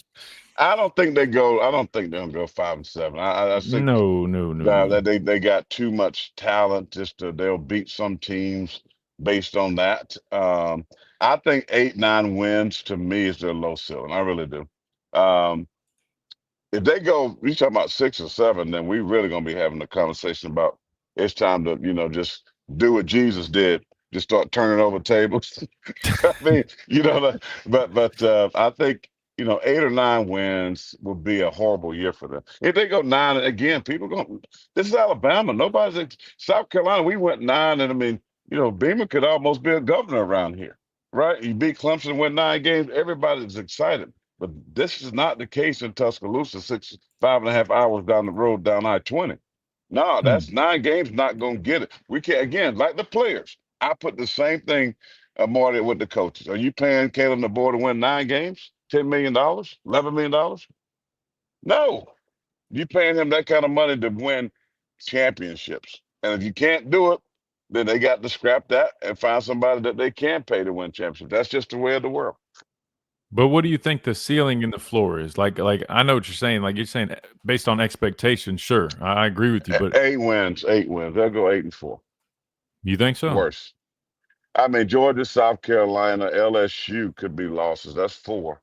Speaker 6: I don't think they're gonna go 5-7. I think
Speaker 4: No.
Speaker 6: that they got too much talent. They'll beat some teams based on that. I think 8-9 wins to me is their low ceiling. I really do. If they go, you talking about 6 or 7, then we really gonna be having a conversation about it's time to just do what Jesus did, just start turning over tables. I mean, but I think 8 or 9 wins would be a horrible year for them. If they go 9 again, people going. This is Alabama. South Carolina. We went 9, and I mean, Beamer could almost be a governor around here, right? You beat Clemson, and win 9 games. Everybody's excited. But this is not the case in Tuscaloosa, 5.5 hours down the road, down I-20. No, that's 9 games, not going to get it. We can't, again, like the players. I put the same thing, Marty, with the coaches. Are you paying Caleb DeBoer to win 9 games, $10 million, $11 million? No. You paying him that kind of money to win championships. And if you can't do it, then they got to scrap that and find somebody that they can pay to win championships. That's just the way of the world.
Speaker 4: But what do you think the ceiling and the floor is? Like I know what you're saying. Like you're saying based on expectations. Sure, I agree with you. But
Speaker 6: 8 wins. 8 wins. They'll go 8-4.
Speaker 4: You think so?
Speaker 6: Worse. I mean, Georgia, South Carolina, LSU could be losses. That's 4.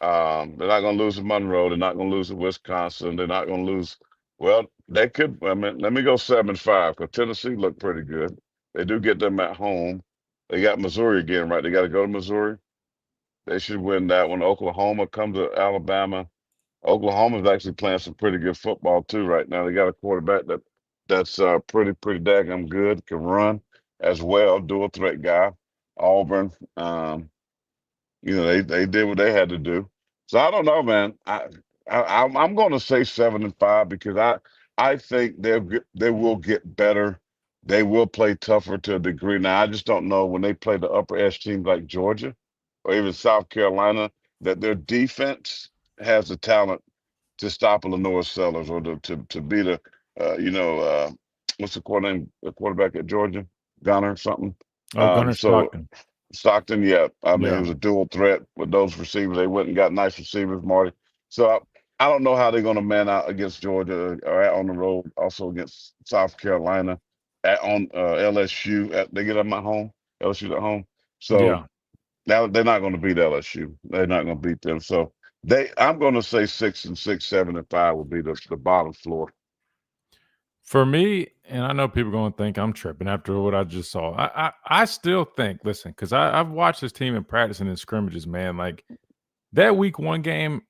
Speaker 6: They're not going to lose to Monroe. They're not going to lose to Wisconsin. They're not going to lose. Well, they could. I mean, let me go 7-5 because Tennessee looked pretty good. They do get them at home. They got Missouri again, right? They got to go to Missouri. They should win that one. Oklahoma comes to Alabama. Oklahoma's actually playing some pretty good football too right now. They got a quarterback that's pretty daggum good, can run as well, dual threat guy. Auburn, they did what they had to do. So I don't know, man. I'm going to say 7-5 because I think they will get better. They will play tougher to a degree. Now I just don't know when they play the upper edge teams like Georgia or even South Carolina that their defense has the talent to stop a Lenore Sellers or to beat what's the quarterback at Georgia? Gunner something.
Speaker 4: Gunner Stockton.
Speaker 6: Stockton, yeah. I mean,
Speaker 4: Yeah.
Speaker 6: it was a dual threat with those receivers. They went and got nice receivers, Marty. So I don't know how they're going to man out against Georgia or on the road, also against South Carolina, on LSU. They get them at home. LSU's at home. So
Speaker 4: Yeah.
Speaker 6: now they're not going to beat LSU. They're not going to beat them. So I'm going to say 6-6, 7-5 would be the bottom floor.
Speaker 4: For me, and I know people are going to think I'm tripping after what I just saw. I still think, listen, because I've watched this team in practice and in scrimmages, man. Like that week 1 game,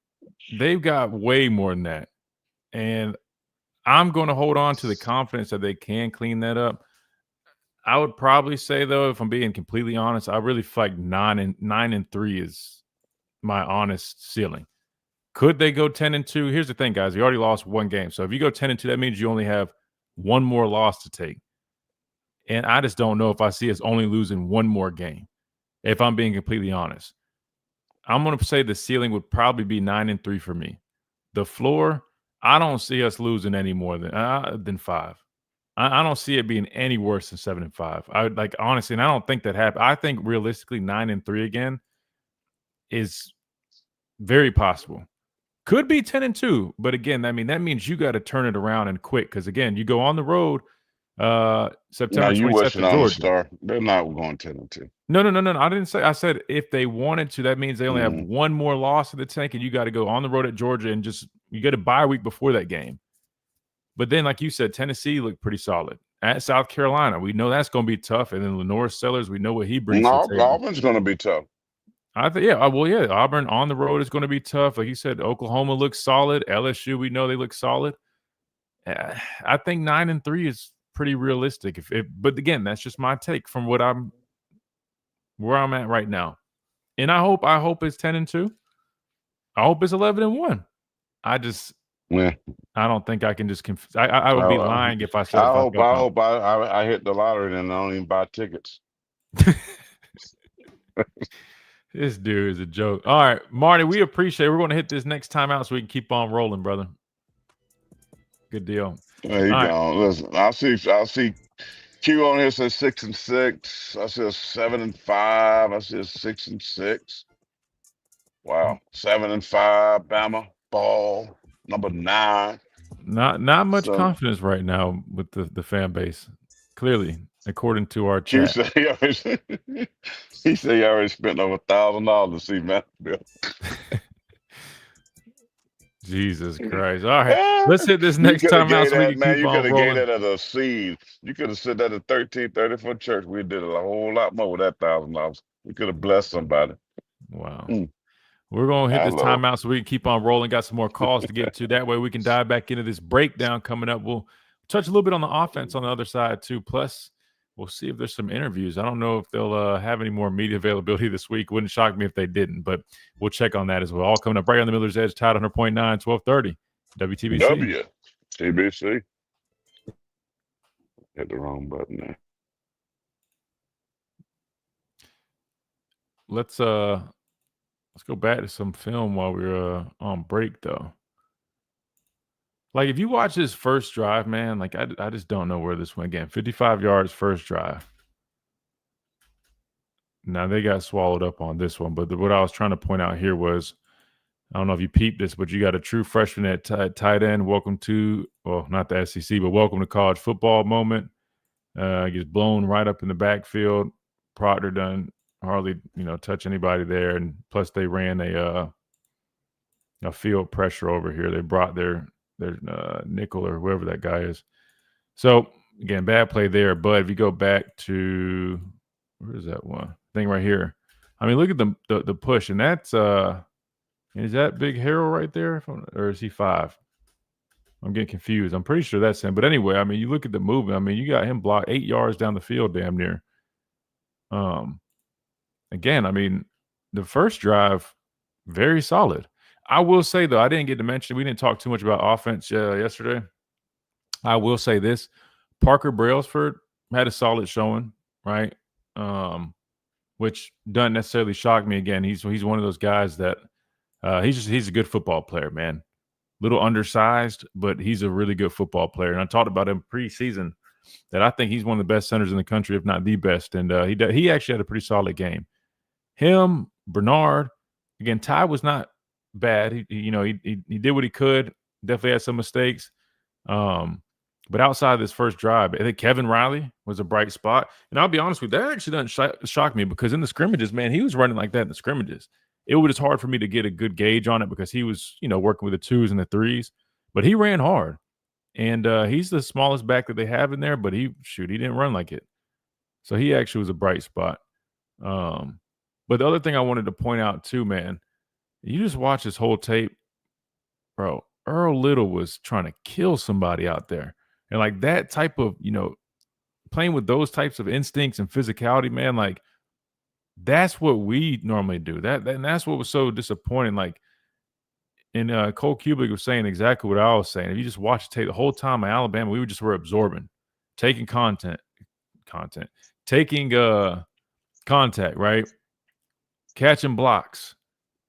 Speaker 4: they've got way more than that. And I'm going to hold on to the confidence that they can clean that up. I would probably say, though, if I'm being completely honest, I really feel like 9-3 is my honest ceiling. Could they go 10-2? Here's the thing, guys. You already lost 1 game. So if you go 10-2, that means you only have 1 more loss to take. And I just don't know if I see us only losing 1 more game, if I'm being completely honest. I'm going to say the ceiling would probably be 9-3 for me. The floor, I don't see us losing any more than 5. I don't see it being any worse than 7-5. I would honestly, and I don't think that happened. I think realistically 9-3 again is very possible. Could be 10-2, but again, that means you got to turn it around and quick. Because again, you go on the road September 27th to Georgia.
Speaker 6: Star. They're not going 10-2.
Speaker 4: No. I didn't say. I said if they wanted to, that means they only have 1 more loss in the tank, and you got to go on the road at Georgia and you get a bye week before that game. But then, like you said, Tennessee looked pretty solid. At South Carolina, we know that's going to be tough. And then Lenore Sellers, we know what he brings to the table.
Speaker 6: Auburn's going to be tough.
Speaker 4: I think, yeah. Well, yeah, Auburn on the road is going to be tough. Like you said, Oklahoma looks solid. LSU, we know they look solid. I think 9-3 is pretty realistic. But again, that's just my take from where I'm at right now. And I hope it's 10-2. I hope it's 11-1. I don't think I can just I would be lying if I said
Speaker 6: I
Speaker 4: I
Speaker 6: hope I hit the lottery and I don't even buy tickets.
Speaker 4: This dude is a joke. All right, Marty, we appreciate it. We're going to hit this next time out so we can keep on rolling, brother. Good deal.
Speaker 6: There you go. Listen, I see Q on here says 6-6. I see a 7-5. I see a 6-6. Wow. 7-5. Bama ball number 9.
Speaker 4: Not much confidence right now with the fan base. Clearly, according to our
Speaker 6: Q
Speaker 4: chat.
Speaker 6: said he said he already spent over $1,000 to see Matt Bill.
Speaker 4: Jesus Christ. All right. Let's hit this next time out so we can keep on rolling.
Speaker 6: You could have gave that as a seed. You could have said that at 1334 church. We did a whole lot more with that $1,000. We could have blessed somebody.
Speaker 4: Wow. We're going to hit this timeout so we can keep on rolling. Got some more calls to get to. That way we can dive back into this breakdown coming up. We'll touch a little bit on the offense on the other side too. Plus, we'll see if there's some interviews. I don't know if they'll have any more media availability this week. Wouldn't shock me if they didn't, but we'll check on that as well. All coming up right on the Miller's Edge, Tide 100.9, 1230, WTBC.
Speaker 6: WTBC. Hit the wrong button there.
Speaker 4: Let's go back to some film while we're on break, though. Like, if you watch this first drive, man, like, I just don't know where this went again. 55 yards first drive. Now, they got swallowed up on this one, but what I was trying to point out here was, I don't know if you peeped this, but you got a true freshman at tight end. Welcome to, well, not the SEC, but welcome to college football moment. Gets blown right up in the backfield. Proctor done hardly, touch anybody there, and plus they ran a field pressure over here. They brought their nickel or whoever that guy is. So again, bad play there. But if you go back to where is that one thing right here? I mean, look at the push, and that's is that Big Harold right there, or is he 5? I'm getting confused. I'm pretty sure that's him. But anyway, I mean, you look at the movement. I mean, you got him blocked 8 yards down the field, damn near. Again, I mean, the first drive, very solid. I will say, though, I didn't get to mention, we didn't talk too much about offense yesterday. I will say this. Parker Brailsford had a solid showing, right? Which doesn't necessarily shock me. Again, he's one of those guys that he's a good football player, man. Little undersized, but he's a really good football player. And I talked about him preseason that I think he's one of the best centers in the country, if not the best. And he actually had a pretty solid game. Him, Bernard, again, Ty was not bad. He did what he could. Definitely had some mistakes. But outside of this first drive, I think Kevin Riley was a bright spot. And I'll be honest with you, that actually doesn't shock me, because in the scrimmages, man, he was running like that in the scrimmages. It was hard for me to get a good gauge on it because he was, working with the 2s and the 3s. But he ran hard. And he's the smallest back that they have in there, but he didn't run like it. So he actually was a bright spot. But the other thing I wanted to point out too, man, you just watch this whole tape, bro. Earl Little was trying to kill somebody out there. And like that type of, playing with those types of instincts and physicality, man, like that's what we normally do. And that's what was so disappointing. Like, and Cole Kubik was saying exactly what I was saying. If you just watch the tape the whole time in Alabama, we were absorbing, taking taking contact, right? Catching blocks.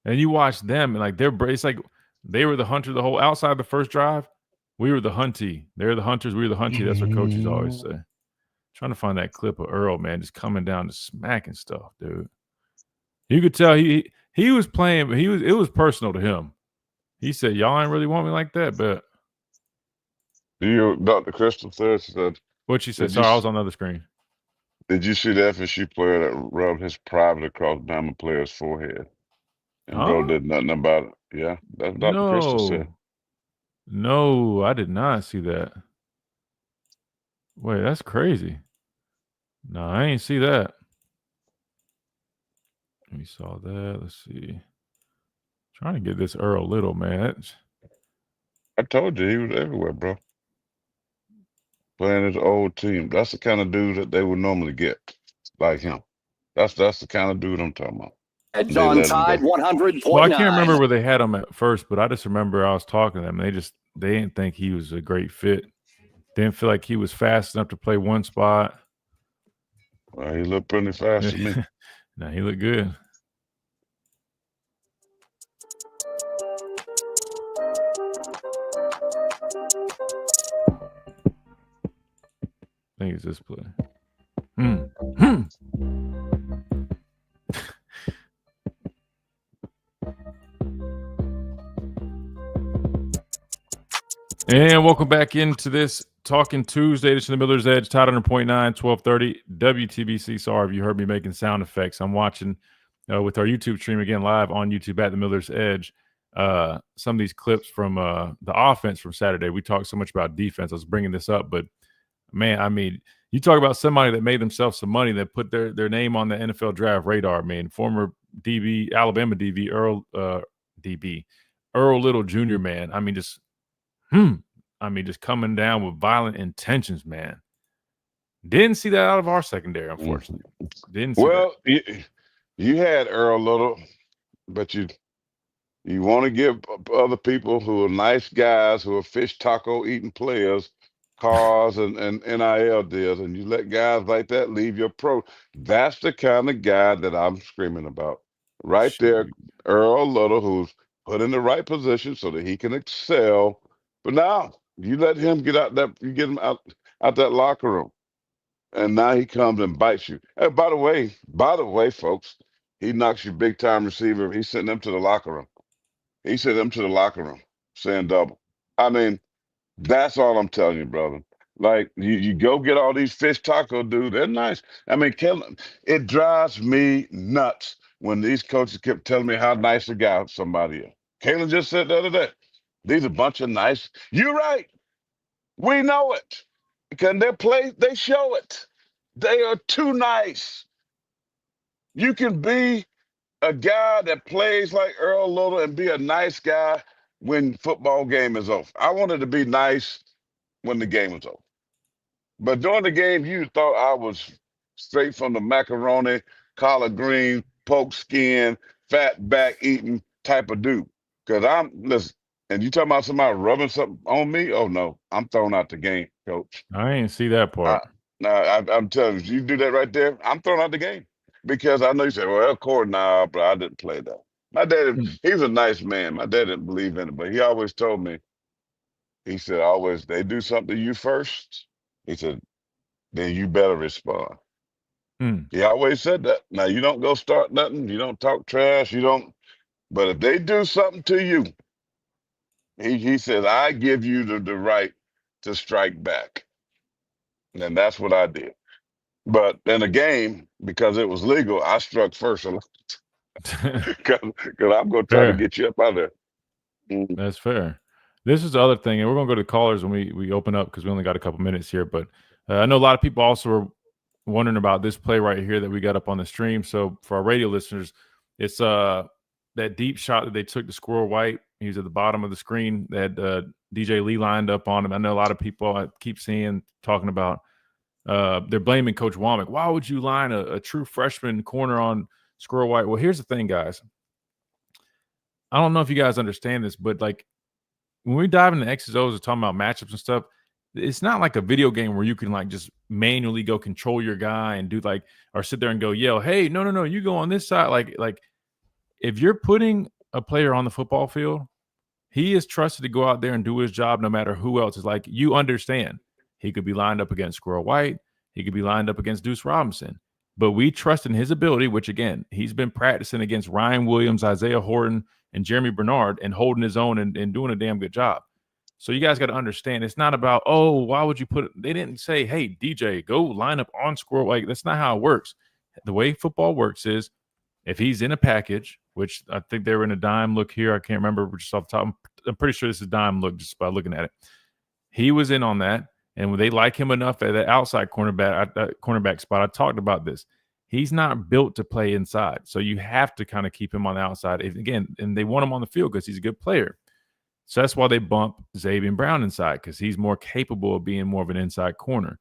Speaker 4: And you watch them, and like it's like they were the hunter the whole outside the first drive. We were the hunty. They're the hunters. We were the hunty. That's what coaches always say. Trying to find that clip of Earl, man, just coming down to smacking stuff, dude. You could tell he was playing, but it was personal to him. He said, "Y'all ain't really want me like that," but
Speaker 6: Dr. Crystal said.
Speaker 4: What she said? Sorry, I was on the other screen.
Speaker 6: Did you see the FSU player that rubbed his private across Bama player's forehead? And bro did nothing about it. Yeah, that's what Dr. Crystal said.
Speaker 4: No, I did not see that. Wait, that's crazy. No, I ain't see that. We saw that. Let's see. Trying to get this Earl Little, man.
Speaker 6: I told you he was everywhere, bro. Playing his old team. That's the kind of dude that they would normally get, like him. That's the kind of dude I'm talking about.
Speaker 3: Edge on Tide 100.9.
Speaker 4: Well, I can't remember where they had him at first, but I just remember I was talking to them. They didn't think he was a great fit. Didn't feel like he was fast enough to play one spot.
Speaker 6: Well, he looked pretty fast to me.
Speaker 4: No, he looked good. I think it's this play. And welcome back into this Talking Tuesday. This is the Miller's Edge, Tide 100.9, 1230 WTBC. Sorry if you heard me making sound effects. I'm watching with our YouTube stream again live on YouTube at the Miller's Edge. Some of these clips from the offense from Saturday. We talked so much about defense. I was bringing this up, but man, I mean, you talk about somebody that made themselves some money, that put their name on the NFL draft radar. I mean, former DB, Alabama DB, Earl Little Jr., man. I mean, just coming down with violent intentions, man. Didn't see that out of our secondary, unfortunately. Didn't see that.
Speaker 6: You had Earl Little, but you want to give other people who are nice guys, who are fish taco eating players, cars and NIL deals, and you let guys like that leave your pro. That's the kind of guy that I'm screaming about. Right there, Earl Little, who's put in the right position so that he can excel. But now you let him get out that, you get him out that locker room, and now he comes and bites you. And by the way, folks, he knocks your big time receiver. He sent them to the locker room. He sent them to the locker room, saying double. I mean, that's all I'm telling you, brother. Like, you go get all these fish taco dude. They're nice. I mean, it drives me nuts when these coaches kept telling me how nice a guy somebody is. Kalen just said the other day, these are a bunch of nice. You're right. We know it. Because they show it. They are too nice. You can be a guy that plays like Earl Little and be a nice guy when football game is over. I wanted to be nice when the game was over. But during the game, you thought I was straight from the macaroni, collard green, poke skin, fat back eating type of dude. Because listen, and you talking about somebody rubbing something on me? Oh, no, I'm thrown out the game, coach.
Speaker 4: I ain't see that part.
Speaker 6: I'm telling you, you do that right there, I'm thrown out the game. Because I know you say, well, Corey, nah, but I didn't play that. My dad, he was a nice man. My dad didn't believe in it, but he always told me, he said, always, they do something to you first, he said, then you better respond. He always said that. Now, you don't go start nothing. You don't talk trash. But if they do something to you, he says, I give you the right to strike back. And that's what I did. But in a game, because it was legal, I struck first a lot. Because I'm going to try to get you up out of there.
Speaker 4: That's fair. This is the other thing, and we're going to go to the callers when we open up because we only got a couple minutes here. But I know a lot of people also are wondering about this play right here that we got up on the stream. So for our radio listeners, it's that deep shot that they took to Squirrel White. He was at the bottom of the screen. They had DJ Lee lined up on him. I know a lot of people I keep talking about they're blaming Coach Womack. Why would you line a true freshman corner on Squirrel White? Well, here's the thing, guys. I don't know if you guys understand this, but like when we dive into X's O's and talking about matchups and stuff, it's not like a video game where you can like just manually go control your guy and do like, or sit there and go yell, hey, no, you go on this side. Like if you're putting a player on the football field, he is trusted to go out there and do his job no matter who else is. Like, you understand. He could be lined up against Squirrel White. He could be lined up against Deuce Robinson. But we trust in his ability, which, again, he's been practicing against Ryan Williams, Isaiah Horton, and Jeremy Bernard and holding his own and doing a damn good job. So you guys got to understand, it's not about, oh, why would you put it? They didn't say, hey, DJ, go line up on Squirrel White. That's not how it works. The way football works is if he's in a package, which I think they were in a dime look here. I can't remember just off the top. I'm pretty sure this is dime look just by looking at it. He was in on that. And when they like him enough at that outside cornerback spot, I talked about this. He's not built to play inside. So you have to kind of keep him on the outside. And they want him on the field because he's a good player. So that's why they bump Xavier Brown inside, because he's more capable of being more of an inside corner.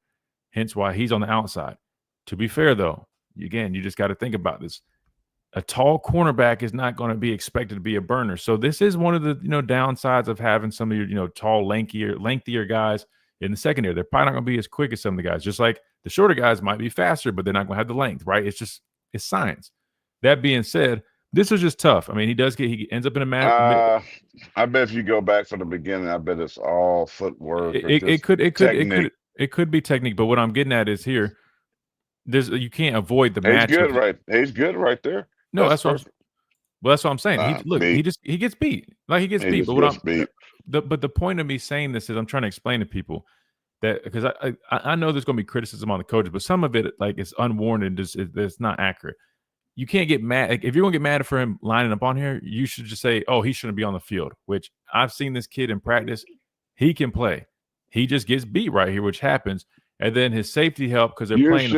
Speaker 4: Hence why he's on the outside. To be fair, though, again, you just got to think about this. a tall cornerback is not going to be expected to be a burner. So this is one of the downsides of having some of your tall, lengthier guys in the secondary. They're probably not going to be as quick as some of the guys. Just like the shorter guys might be faster, but they're not going to have the length, right? It's science. That being said, this was just tough. I mean, he ends up in a match.
Speaker 6: I bet if you go back from the beginning, I bet it's all footwork.
Speaker 4: It could be technique, but what I'm getting at is here. You can't avoid the match.
Speaker 6: He's good right there.
Speaker 4: No, that's what I'm saying. He gets beat. Like he gets beat. But the point of me saying this is I'm trying to explain to people that because I know there's going to be criticism on the coaches, but some of it like it's unwarranted. It's not accurate. You can't get mad. Like, if you're going to get mad for him lining up on here, you should just say, oh, he shouldn't be on the field, which I've seen this kid in practice. He can play. He just gets beat right here, which happens. And then his safety help because they're playing.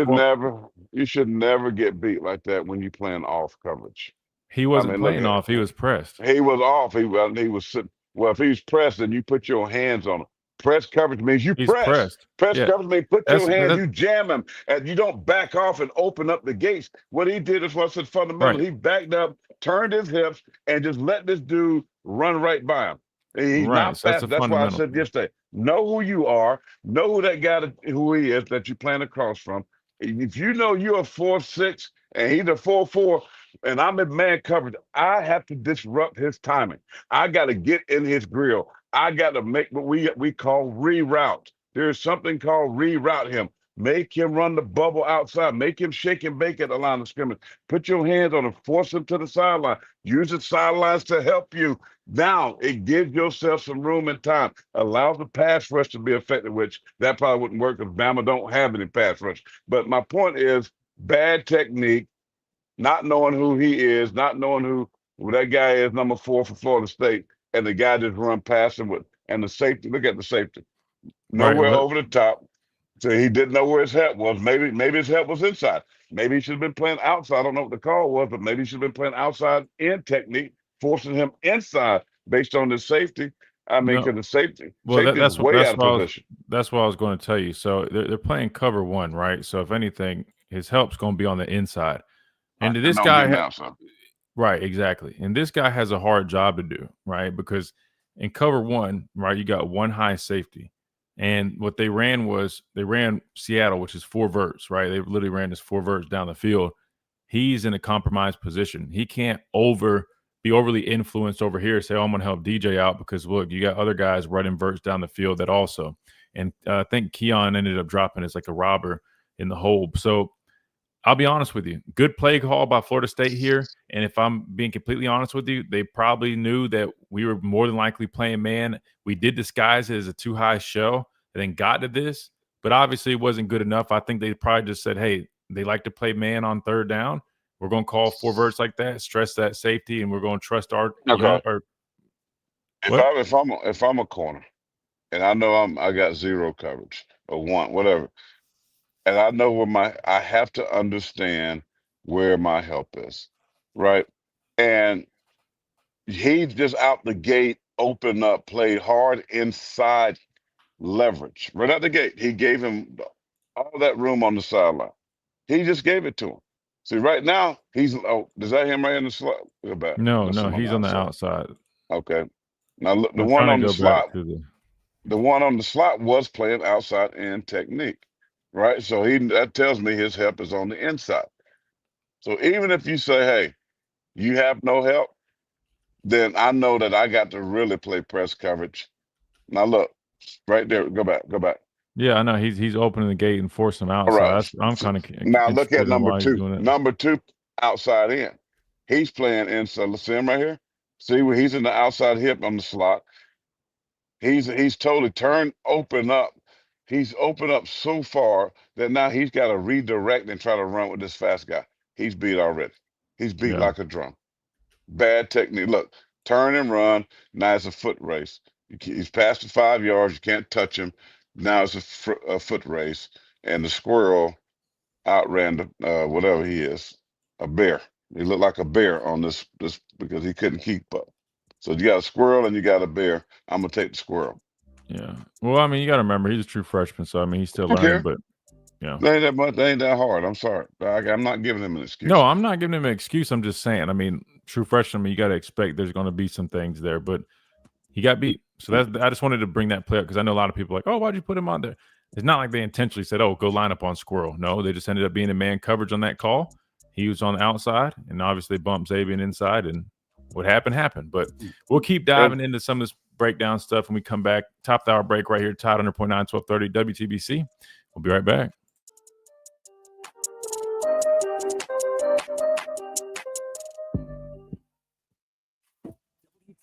Speaker 6: You should never get beat like that when you're playing off coverage.
Speaker 4: He wasn't playing off. He was pressed.
Speaker 6: He was off. He was sitting. Well, if he's pressed, then you put your hands on him. Press coverage means you press. Press coverage means put your hands, you jam him, and you don't back off and open up the gates. What he did is what's fundamental. Right. He backed up, turned his hips, and just let this dude run right by him. He's not fast. That's why I said yesterday, know who you are, know who that guy, who he is that you're playing across from. If you know you're a 4-6 and he's a 4-4, and I'm in man coverage, I have to disrupt his timing. I got to get in his grill. I got to make what we call reroute. There's something called reroute him. Make him run the bubble outside. Make him shake and bake at the line of scrimmage. Put your hands on him. Force him to the sideline. Use the sidelines to help you. Now, it gives yourself some room and time. Allows the pass rush to be effective, which that probably wouldn't work because Bama don't have any pass rush. But my point is bad technique, not knowing who he is, not knowing who that guy is, number 4 for Florida State, and the guy just run past him with, and the safety, look at the safety. Nowhere over the top. So he didn't know where his help was. Maybe his help was inside. Maybe he should have been playing outside. I don't know what the call was, but maybe he should have been playing outside in technique, forcing him inside based on his safety. I mean, because the safety is way out of position.
Speaker 4: That's what I was going to tell you. So they're playing cover 1, right? So if anything, his help's going to be on the inside. And this guy, right, exactly. And this guy has a hard job to do, right? Because in cover 1, right, you got one high safety. And what they ran Seattle, which is 4 verts, right? They literally ran this 4 verts down the field. He's in a compromised position. He can't be overly influenced over here, say, oh, I'm going to help DJ out because, look, you got other guys running verts down the field that also. And I think Keon ended up dropping as like a robber in the hole. So I'll be honest with you. Good play call by Florida State here. And if I'm being completely honest with you, they probably knew that we were more than likely playing man. We did disguise it as a too high show and then got to this. But obviously it wasn't good enough. I think they probably just said, hey, they like to play man on 3rd down. We're going to call 4 verts like that, stress that safety, and we're going to trust our
Speaker 6: if I'm a corner and I know I got 0 coverage or 1, whatever. And I know I have to understand where my help is, right? And he just out the gate, opened up, played hard inside leverage. Right out the gate, he gave him all that room on the sideline. He just gave it to him. See, right now, is that him right in the slot?
Speaker 4: No, he's on the outside.
Speaker 6: Okay. Now, look, the one on the slot was playing outside in technique. Right, so that tells me his help is on the inside. So even if you say, "Hey, you have no help," then I know that I got to really play press coverage. Now look, right there, go back.
Speaker 4: Yeah, I know he's opening the gate and forcing him out. Right. So I'm kind of
Speaker 6: now look at number 2. Number 2 outside in. He's playing inside. Let's see him right here. See where he's in the outside hip on the slot. He's totally open up. He's opened up so far that now he's got to redirect and try to run with this fast guy. He's beat already. He's beat like a drum. Bad technique. Look, turn and run. Now it's a foot race. He's past the 5 yards. You can't touch him. Now it's a foot race. And the squirrel outran whatever he is, a bear. He looked like a bear on this because he couldn't keep up. So you got a squirrel and you got a bear. I'm going to take the squirrel.
Speaker 4: Yeah. Well, I mean, you got to remember, he's a true freshman. So, I mean, he's still learning. But,
Speaker 6: They ain't that much. They ain't that hard. I'm sorry. I'm not giving them an excuse.
Speaker 4: No, I'm not giving him an excuse. I'm just saying. I mean, true freshman, you got to expect there's going to be some things there, but he got beat. So I just wanted to bring that play up because I know a lot of people are like, oh, why'd you put him on there? It's not like they intentionally said, oh, go line up on Squirrel. No, they just ended up being in man coverage on that call. He was on the outside, and obviously bumped Xavier inside, and what happened. But we'll keep diving into some of this breakdown stuff when we come back. Top of the hour break right here, Tide 100.9, 1230 WTBC. We'll be right back.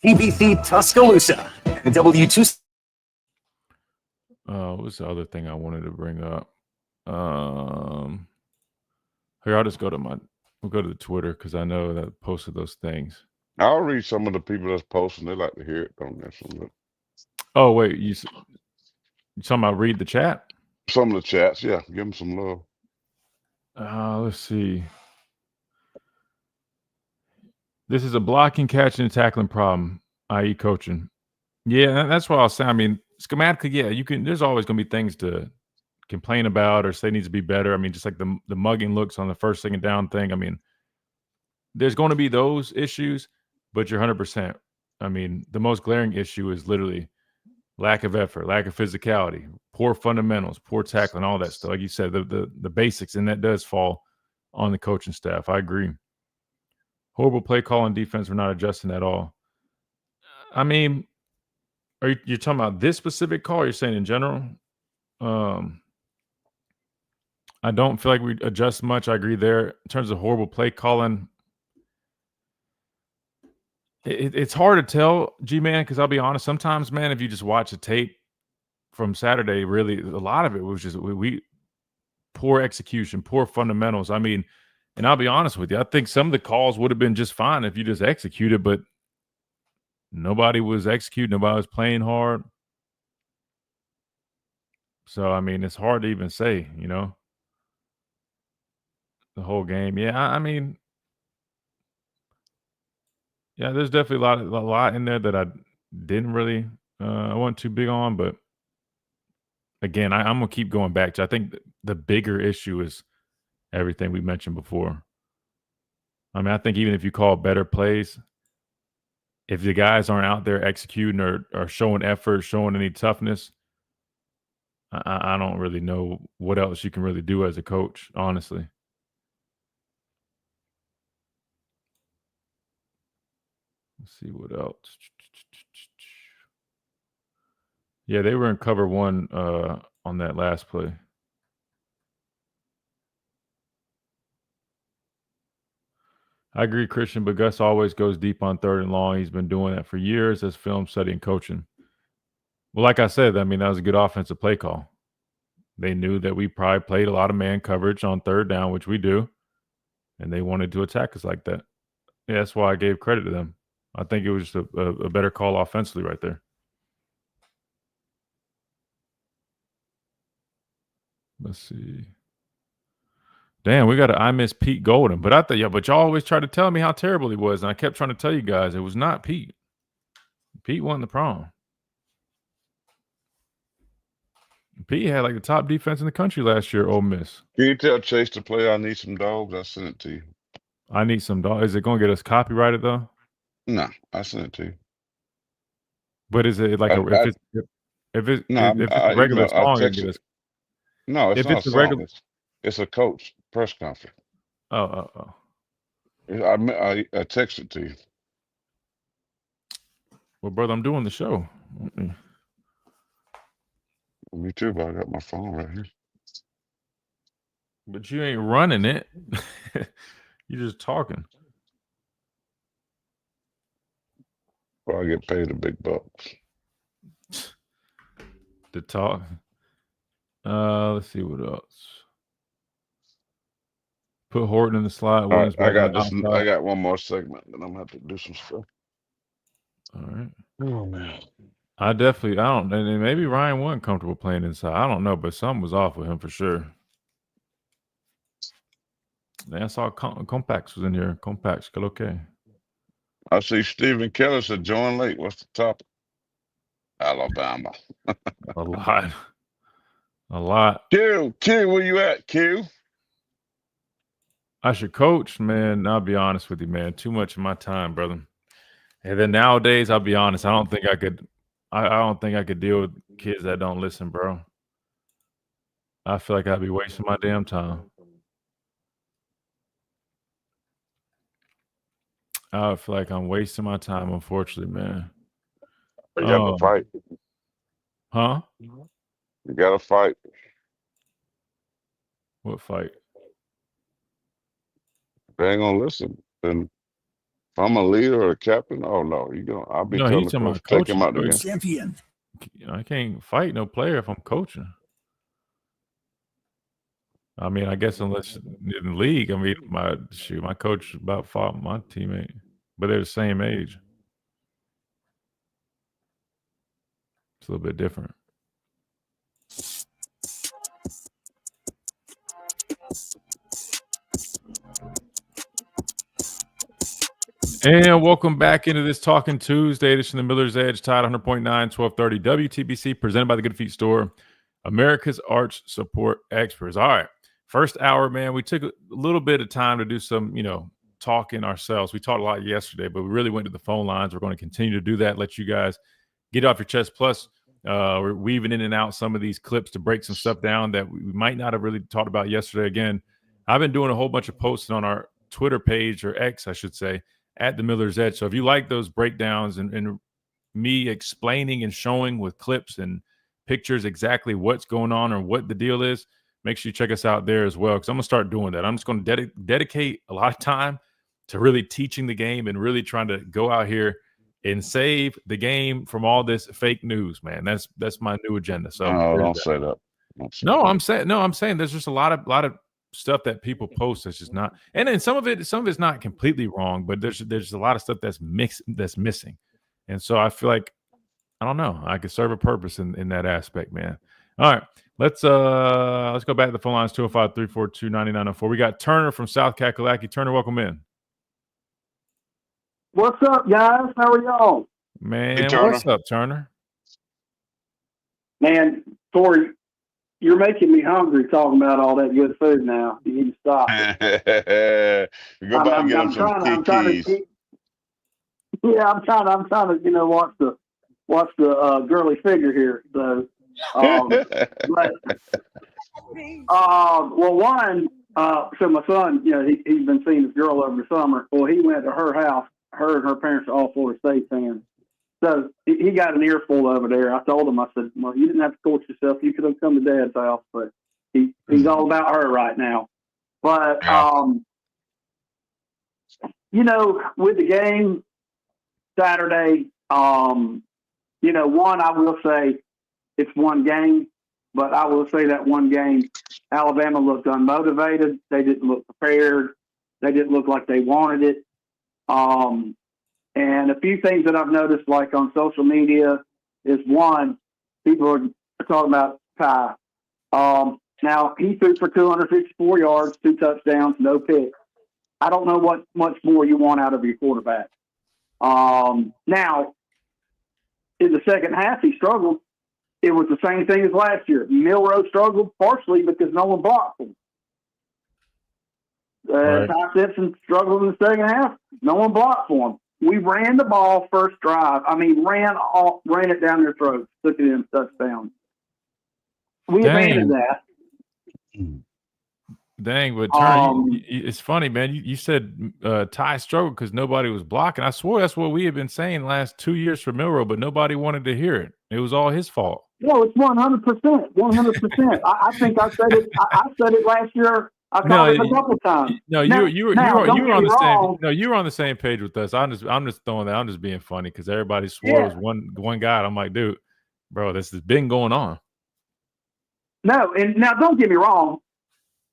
Speaker 2: TBC Tuscaloosa. And W2.
Speaker 4: What's the other thing I wanted to bring up? Here, I'll just we'll go to the Twitter because I know that I posted those things.
Speaker 6: I'll read some of the people that's posting. They like to hear it, don't they?
Speaker 4: Oh, wait, you talking about read the chat?
Speaker 6: Some of the chats, yeah. Give them some love.
Speaker 4: Let's see. This is a blocking, catching, and tackling problem, i.e. coaching. Yeah, that's what I'll say. I mean, schematically, yeah, there's always going to be things to complain about or say needs to be better. I mean, just like the mugging looks on the first, second down thing. I mean, there's going to be those issues, but you're 100%. I mean, the most glaring issue is literally lack of effort, lack of physicality, poor fundamentals, poor tackling, all that stuff. Like you said, the basics, and that does fall on the coaching staff. I agree. Horrible play call on defense. We're not adjusting at all. I mean, you're talking about this specific call? Or you're saying in general? I don't feel like we adjust much. I agree there. In terms of horrible play calling, it's hard to tell, G-Man, because I'll be honest, sometimes, man, if you just watch the tape from Saturday, really, a lot of it was just we poor execution, poor fundamentals. I mean, and I'll be honest with you, I think some of the calls would have been just fine if you just executed, but nobody was executing. Nobody was playing hard. So, I mean, it's hard to even say, the whole game. Yeah, I mean, yeah, there's definitely a lot in there that I didn't really I wasn't too big on, but again, I'm gonna keep going back to I think the bigger issue is everything we mentioned before. I mean, I think even if you call better plays, if the guys aren't out there executing or showing effort, showing any toughness, I don't really know what else you can really do as a coach, honestly. Let's see what else. Yeah, they were in cover one on that last play. I agree, Christian, but Gus always goes deep on third and long. He's been doing that for years as film study and coaching. Well, like I said, I mean, that was a good offensive play call. They knew that we probably played a lot of man coverage on third down, which we do, and they wanted to attack us like that. Yeah, that's why I gave credit to them. I think it was just a better call offensively right there. Let's see. Damn, we got I miss Pete Golden. But I thought, but y'all always tried to tell me how terrible he was. And I kept trying to tell you guys it was not Pete. Pete won the prom. Pete had like the top defense in the country last year, Ole Miss.
Speaker 6: Can you tell Chase to play I Need Some Dogs? I sent it to you.
Speaker 4: I Need Some Dogs. Is it going to get us copyrighted though?
Speaker 6: No, I sent it to you.
Speaker 4: But is it like if it's a regular song?
Speaker 6: No, it's not a song. It's a coach press conference.
Speaker 4: Oh.
Speaker 6: I texted it to you.
Speaker 4: Well, brother, I'm doing the show.
Speaker 6: Me too, but I got my phone right here.
Speaker 4: But you ain't running it. You're just talking.
Speaker 6: Well, I get paid a big bucks.
Speaker 4: To talk. Let's see what else. Put Horton in the slot.
Speaker 6: Right, I got one more segment, then I'm gonna have to do some stuff.
Speaker 4: All right.
Speaker 6: Oh man.
Speaker 4: I don't. And maybe Ryan wasn't comfortable playing inside. I don't know, but something was off with him for sure. I saw Compacts was in here. Compacts, good okay.
Speaker 6: I see Stephen Kelly said join late. What's the topic? Alabama.
Speaker 4: A lot A lot.
Speaker 6: Q, where you at, Q?
Speaker 4: I should coach, man. I'll be honest with you, man. Too much of my time, brother. And then nowadays, I'll be honest. I don't think I could. I don't think I could deal with kids that don't listen, bro. I feel like I'd be wasting my damn time. I feel like I'm wasting my time, unfortunately, man.
Speaker 6: You got to fight.
Speaker 4: Huh?
Speaker 6: You got to fight.
Speaker 4: What fight?
Speaker 6: They ain't gonna listen. And if I'm a leader or a captain, oh no, I'll be telling the coach, take him out the game.
Speaker 2: Champion.
Speaker 4: I can't fight no player if I'm coaching. I mean, I guess unless in the league, I mean, my coach about fought my teammate, but they're the same age. It's a little bit different. And welcome back into this Talking Tuesday edition of Miller's Edge, Tide 100.9, 1230 WTBC, presented by the Good Feet Store, America's Arch Support Experts. All right, first hour, man, we took a little bit of time to do some, talking ourselves. We talked a lot yesterday, but we really went to the phone lines. We're going to continue to do that, let you guys get off your chest. Plus, we're weaving in and out some of these clips to break some stuff down that we might not have really talked about yesterday. Again, I've been doing a whole bunch of posting on our Twitter page, or X, I should say, at the Miller's Edge. So if you like those breakdowns and me explaining and showing with clips and pictures exactly what's going on or what the deal is, make sure you check us out there as well, because I'm going to start doing that. I'm just going to dedicate a lot of time to really teaching the game and really trying to go out here and save the game from all this fake news, man. That's my new agenda. So
Speaker 6: don't say that.
Speaker 4: I'm saying there's just a lot of stuff that people post that's just not, and then some of it's not completely wrong, but there's a lot of stuff that's missing. And so I feel like, I don't know, I could serve a purpose in that aspect, man. All right, let's go back to the phone lines, 205-342-9904. We got Turner from South Kakalaki. Turner, welcome in.
Speaker 12: What's up, guys? How are y'all?
Speaker 4: Man,
Speaker 6: hey,
Speaker 4: what's up, Turner?
Speaker 12: Man, Corey, you're making me hungry talking about all that good food now. You need to stop.
Speaker 6: Go back and get him some Kikis.
Speaker 12: I'm trying to, watch the girly figure here. So, so my son, he's been seeing this girl over the summer. Well, he went to her house. Her and her parents are all Florida State fans. So he got an earful over there. I told him, I said, well, you didn't have to coach yourself. You could have come to Dad's house, but he's all about her right now. But, with the game Saturday, one, I will say it's one game, but I will say that one game, Alabama looked unmotivated. They didn't look prepared. They didn't look like they wanted it. And a few things that I've noticed, like on social media, is one, people are talking about Ty. Now, he threw for 254 yards, 2 touchdowns, no picks. I don't know what much more you want out of your quarterback. Now, in the second half, he struggled. It was the same thing as last year. Milroe struggled partially because no one blocked him. Ty Simpson struggled in the second half. No one blocked for him. We ran the ball first drive. I mean, ran it down their throats, took it in touchdown. We abandoned that.
Speaker 4: Dang, but Turner, it's funny, man. You said Ty struggled because nobody was blocking. I swore that's what we had been saying last 2 years for Milroe, but nobody wanted to hear it. It was all his fault.
Speaker 12: No, it's 100%. 100%. I think I said it. I said it last year. I called it a couple times.
Speaker 4: No, you were on the same. No, you were on the same page with us. I'm just throwing that. I'm just being funny because everybody swore it was one guy. I'm like, dude, bro, this has been going on.
Speaker 12: No, and now don't get me wrong.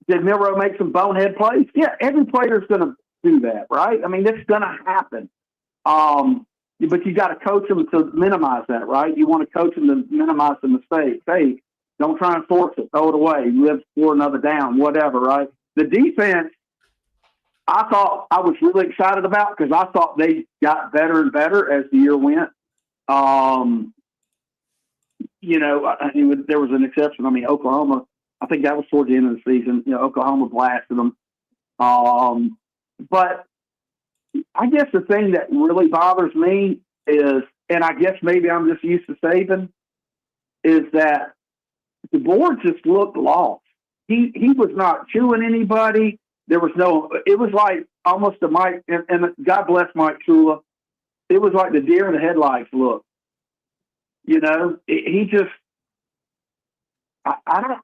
Speaker 12: Did Milroe make some bonehead plays? Yeah, every player's going to do that, right? I mean, it's going to happen. But you got to coach them to minimize that, right? You want to coach them to minimize the mistakes. Hey, don't try and force it. Throw it away. Live for another down, whatever, right? The defense, I thought I was really excited about because I thought they got better and better as the year went. there was an exception. I mean, Oklahoma, I think that was towards the end of the season. Oklahoma blasted them. But I guess the thing that really bothers me is, and I guess maybe I'm just used to Saban, is that the board just looked lost. He was not chewing anybody. There was it was like almost a Mike, and God bless Mike Shula. It was like the deer in the headlights look. He just, I don't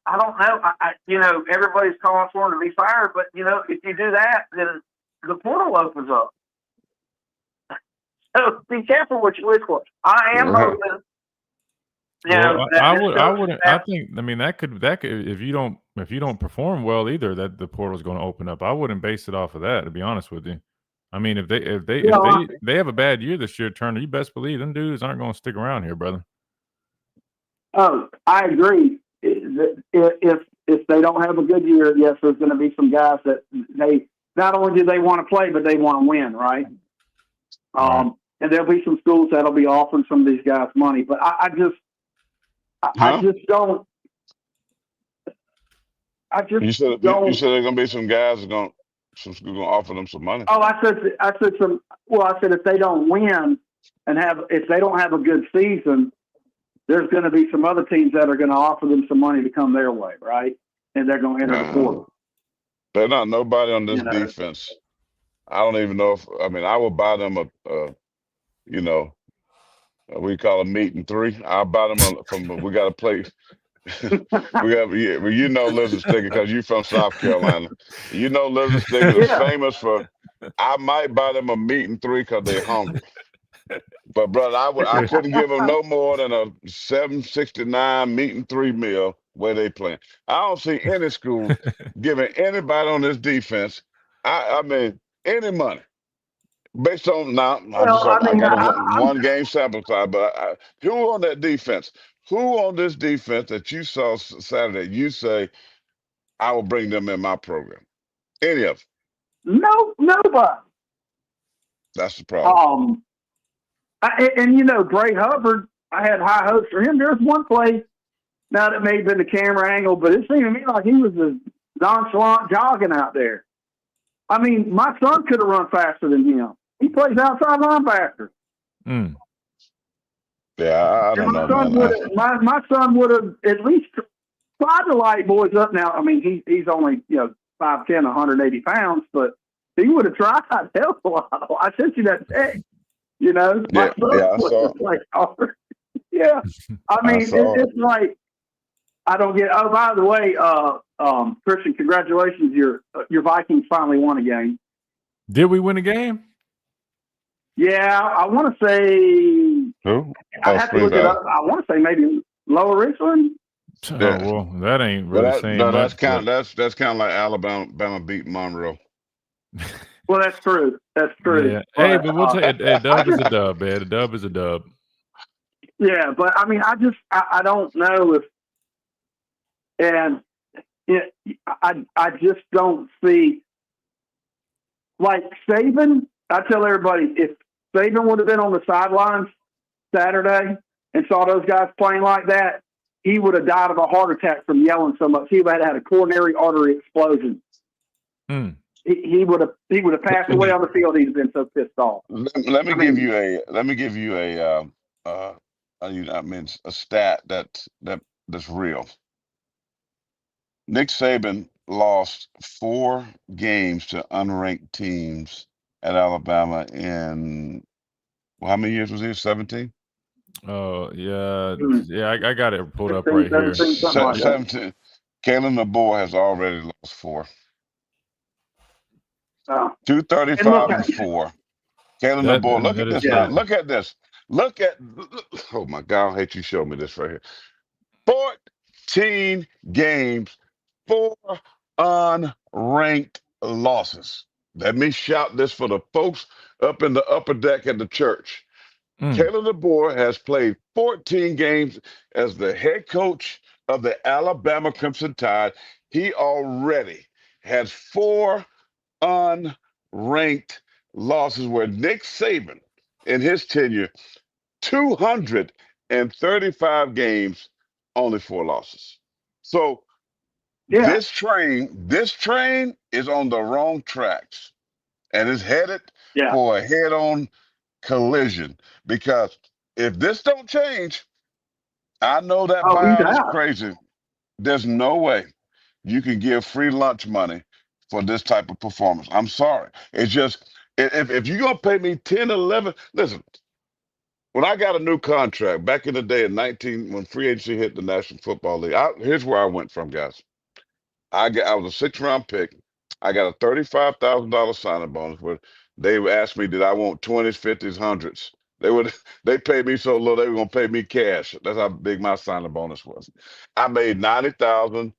Speaker 12: know. Everybody's calling for him to be fired, but if you do that, then the portal opens up. So be careful what you wish for. I am hoping.
Speaker 4: I wouldn't. I think. I mean, that could. If you don't perform well either, that the portal is going to open up. I wouldn't base it off of that. To be honest with you, I mean, if they have a bad year this year, Turner, you best believe them dudes aren't going to stick around here, brother.
Speaker 12: Oh, I agree. If they don't have a good year, yes, there's going to be some guys that they not only do they want to play, but they want to win, right? And there'll be some schools that'll be offering some of these guys money, but I just don't.
Speaker 6: You said there's going to be some guys that going to offer them some money.
Speaker 12: Oh, I said some. Well, I said if they don't win and if they don't have a good season, there's going to be some other teams that are going to offer them some money to come their way, right? And they're going to enter the portal.
Speaker 6: They're not nobody on this defense. I don't even know I would buy them we call a meet and three. I'll buy them we got to play. Lizard Sticker, because you're from South Carolina. Lizard Sticker is famous for, I might buy them a meet and three because they're hungry. But brother, I couldn't give them no more than a $7.69 meet and three meal where they playing. I don't see any school giving anybody on this defense, any money. Based on I got a one game sample size, but who on that defense? Who on this defense that you saw Saturday, you say, I will bring them in my program? Any of them?
Speaker 12: No, nobody.
Speaker 6: That's the problem.
Speaker 12: Bray Hubbard, I had high hopes for him. There's one play, now that may have been the camera angle, but it seemed to me like he was a nonchalant jogging out there. I mean, my son could have run faster than him. He plays outside linebacker.
Speaker 6: Yeah, I don't know.
Speaker 12: My son would have at least tried to light boys up. Now, I mean, he's only 5'10", 180 pounds, but he would have tried a hell of a lot. I sent you that text. I saw. Like, yeah, I mean, it's like I don't get. Oh, by the way, Christian, congratulations! Your Vikings finally won a game.
Speaker 4: Did we win a game?
Speaker 12: Yeah, I want to say.
Speaker 6: Who?
Speaker 12: I have to look it up. I want to say maybe Lower Richland.
Speaker 4: Oh, well, that ain't really saying much.
Speaker 6: That's kind of like Alabama beat Monroe.
Speaker 12: Well, that's true. That's true.
Speaker 4: Yeah. Hey, but we'll take a dub is a dub, man. A dub is a dub.
Speaker 12: Yeah, but I mean, I don't know I just don't see, like Saban. I tell everybody, if Saban would have been on the sidelines Saturday and saw those guys playing like that, he would have died of a heart attack from yelling so much. He would have had a coronary artery explosion. He would have passed away on the field. He's been so pissed off.
Speaker 6: Let me give you a stat that's real. Nick Saban lost 4 games to unranked teams at Alabama in how many years was he? 17?
Speaker 4: Oh, yeah. I got it pulled up right here.
Speaker 6: 17. Kalen DeBoer has already lost 4. 235 and 4. Kalen DeBoer. Look at this. Man. Look at this. Oh my God! I hate you showing me this right here. 14 games, 4 unranked losses. Let me shout this for the folks up in the upper deck at the church. Kalen DeBoer has played 14 games as the head coach of the Alabama Crimson Tide. He already has 4 unranked losses, where Nick Saban in his tenure 200 In 35 games, only 4 losses. So
Speaker 12: Yeah.
Speaker 6: this train is on the wrong tracks and is headed for a head-on collision. Because if this don't change, I know that buyout is crazy. There's no way you can give free lunch money for this type of performance. I'm sorry. It's just, if you're going to pay me 10, 11, listen, when I got a new contract back in the day in when free agency hit the National Football League, here's where I went from, guys. I was a 6th round pick. I got a $35,000 signing bonus where they asked me, did I want 20s, 50s, 100s? They paid me so low they were gonna pay me cash. That's how big my signing bonus was. I made 90,000.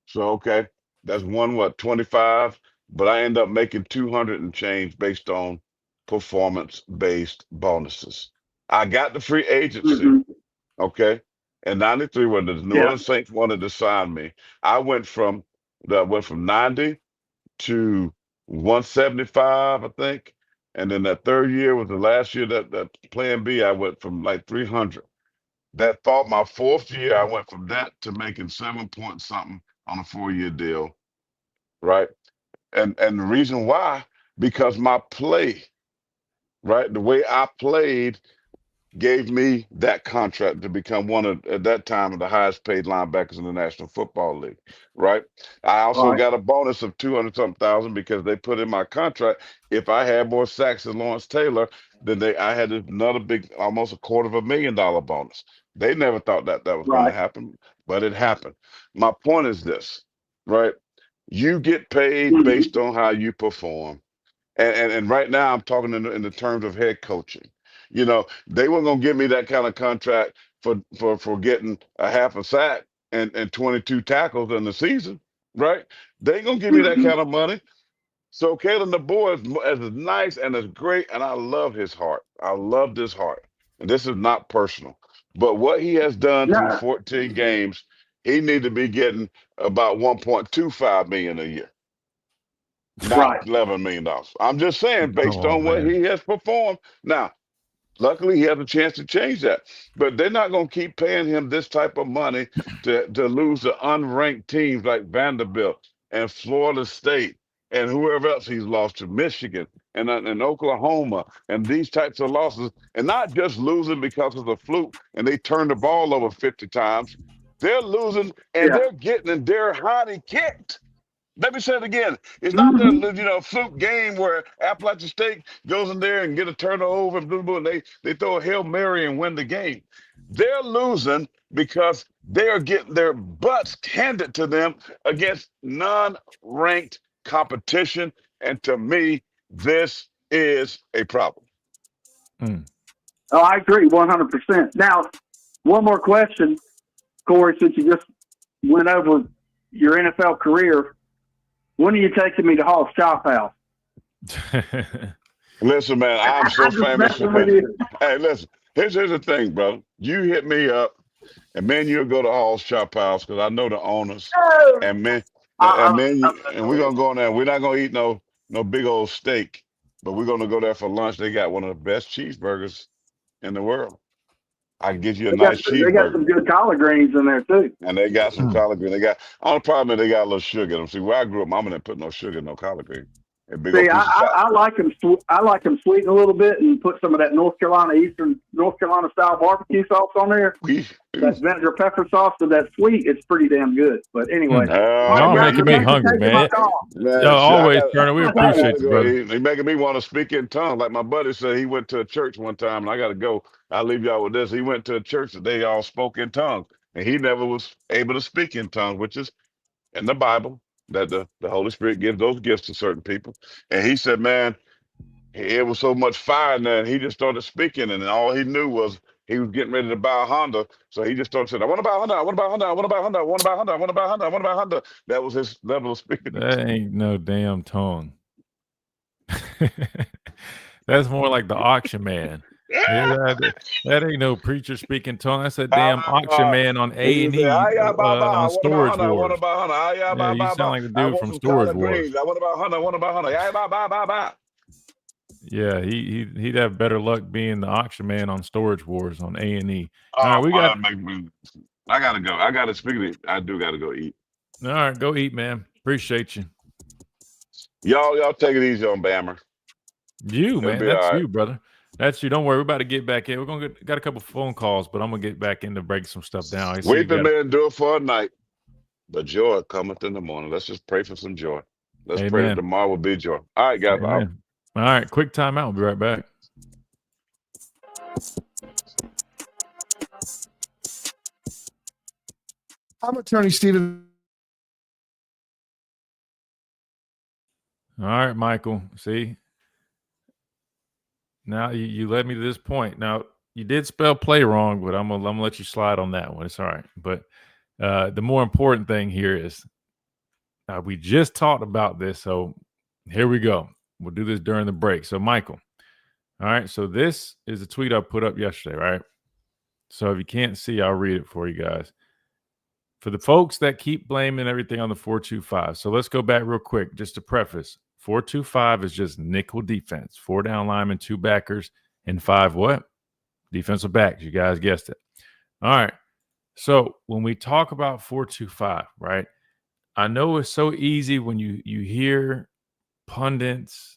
Speaker 6: So okay, that's 25, but I end up making 200 and change based on performance-based bonuses. I got the free agency, okay, in '93 when the New Orleans Saints wanted to sign me. I went from 90 to 175, I think, and then that third year was the last year that Plan B. I went from like 300. That thought my 4th year, I went from that to making 7 point something on a 4-year deal, right? And the reason why, because my play, right, the way I played gave me that contract to become one of, at that time, of the highest paid linebackers in the National Football League, right? I also got a bonus of 200-something thousand because they put in my contract, if I had more sacks than Lawrence Taylor, then I had another big, almost $250,000 bonus. They never thought that was going to happen, but it happened. My point is this, right? You get paid based on how you perform. And right now I'm talking in the terms of head coaching. You know, they weren't gonna give me that kind of contract for getting a half a sack and 22 tackles in the season, right? They ain't gonna give me that kind of money. So Kalen DeBoer is as nice and as great, and I love his heart. I love this heart. And this is not personal. But what he has done through 14 games, he need to be getting about $1.25 million a year. Not $11 million. I'm just saying, based on what he has performed. Now, luckily, he has a chance to change that. But they're not going to keep paying him this type of money to lose to unranked teams like Vanderbilt and Florida State and whoever else he's lost to, Michigan and Oklahoma, and these types of losses. And not just losing because of the fluke and they turn the ball over 50 times. They're losing and they're getting their hottie kicked. Let me say it again. It's not the fluke game where Appalachian State goes in there and get a turnover and they throw a Hail Mary and win the game. They're losing because they are getting their butts handed to them against non-ranked competition. And to me, this is a problem.
Speaker 12: Oh, I agree 100%. Now, one more question, Corey, since you just went over your NFL career. When are you taking me to Hall's Chop House?
Speaker 6: Listen, man, I'm so famous. Hey, listen, here's the thing, brother. You hit me up, and man, you'll go to Hall's Chop House because I know the owners. And man, and we're gonna go in there. We're not gonna eat no big old steak, but we're gonna go there for lunch. They got one of the best cheeseburgers in the world. I can get you a nice cheeseburger.
Speaker 12: They got some good collard greens in there too.
Speaker 6: And they got some collard greens. Only problem is they got a little sugar in them. See, where I grew up, Mama didn't put no sugar in no collard greens.
Speaker 12: See, I like them. I like them sweetened a little bit and put some of that Eastern North Carolina style barbecue sauce on there. That vinegar pepper sauce with that sweet, it's pretty damn good. But anyway,
Speaker 4: y'all making me hungry, man. Always, Turner. We appreciate you, brother.
Speaker 6: He's making me want to speak in tongues. Like my buddy said, he went to a church one time, and I got to go. I'll leave y'all with this. He went to a church that they all spoke in tongues, and he never was able to speak in tongues, which is in the Bible. That the Holy Spirit gives those gifts to certain people. And he said, man, it was so much fire in there, and he just started speaking, and all he knew was he was getting ready to buy a Honda. So he just started saying, I want to buy a Honda, I want to buy a Honda, I want to buy a Honda, I want to buy a Honda, I want to buy a Honda, I want to buy a Honda. That was his level of speaking.
Speaker 4: That ain't no damn tongue. That's more like the auction man. That ain't no preacher speaking tongue. That's a damn auction man on A&E on Storage Wars. You sound like the dude from Storage Wars.
Speaker 6: I want to buy a Honda. I want to buy a Honda.
Speaker 4: Yeah, he'd have better luck being the auction man on Storage Wars on A&E. All
Speaker 6: Oh,
Speaker 4: right, we got.
Speaker 6: I gotta go. I gotta speak of it. I do gotta go eat.
Speaker 4: All right, go eat, man. Appreciate you.
Speaker 6: Y'all take it easy on Bammer.
Speaker 4: Man, that's you, brother. That's you. Don't worry. We're about to get back in. We're gonna got a couple phone calls, but I'm gonna get back in to break some stuff down.
Speaker 6: Weeping may endure for a night, but joy cometh in the morning. Let's just pray for some joy. Let's pray that tomorrow will be joy. All right, guys.
Speaker 4: All right, quick timeout. We'll be right back.
Speaker 13: I'm attorney Stephen.
Speaker 4: All right, Michael. See, now you led me to this point. Now you did spell play wrong, but I'm gonna let you slide on that one. It's all right. But the more important thing here is we just talked about this, so here we go. We'll do this during the break. So, Michael, all right. So this is a tweet I put up yesterday, right? So if you can't see, I'll read it for you guys. For the folks that keep blaming everything on the 4-2-5. So let's go back real quick just to preface. 4-2-5 is just nickel defense. 4 down linemen, 2 backers, and 5 what? Defensive backs. You guys guessed it. All right. So when we talk about 4-2-5, right? I know it's so easy when you hear pundits,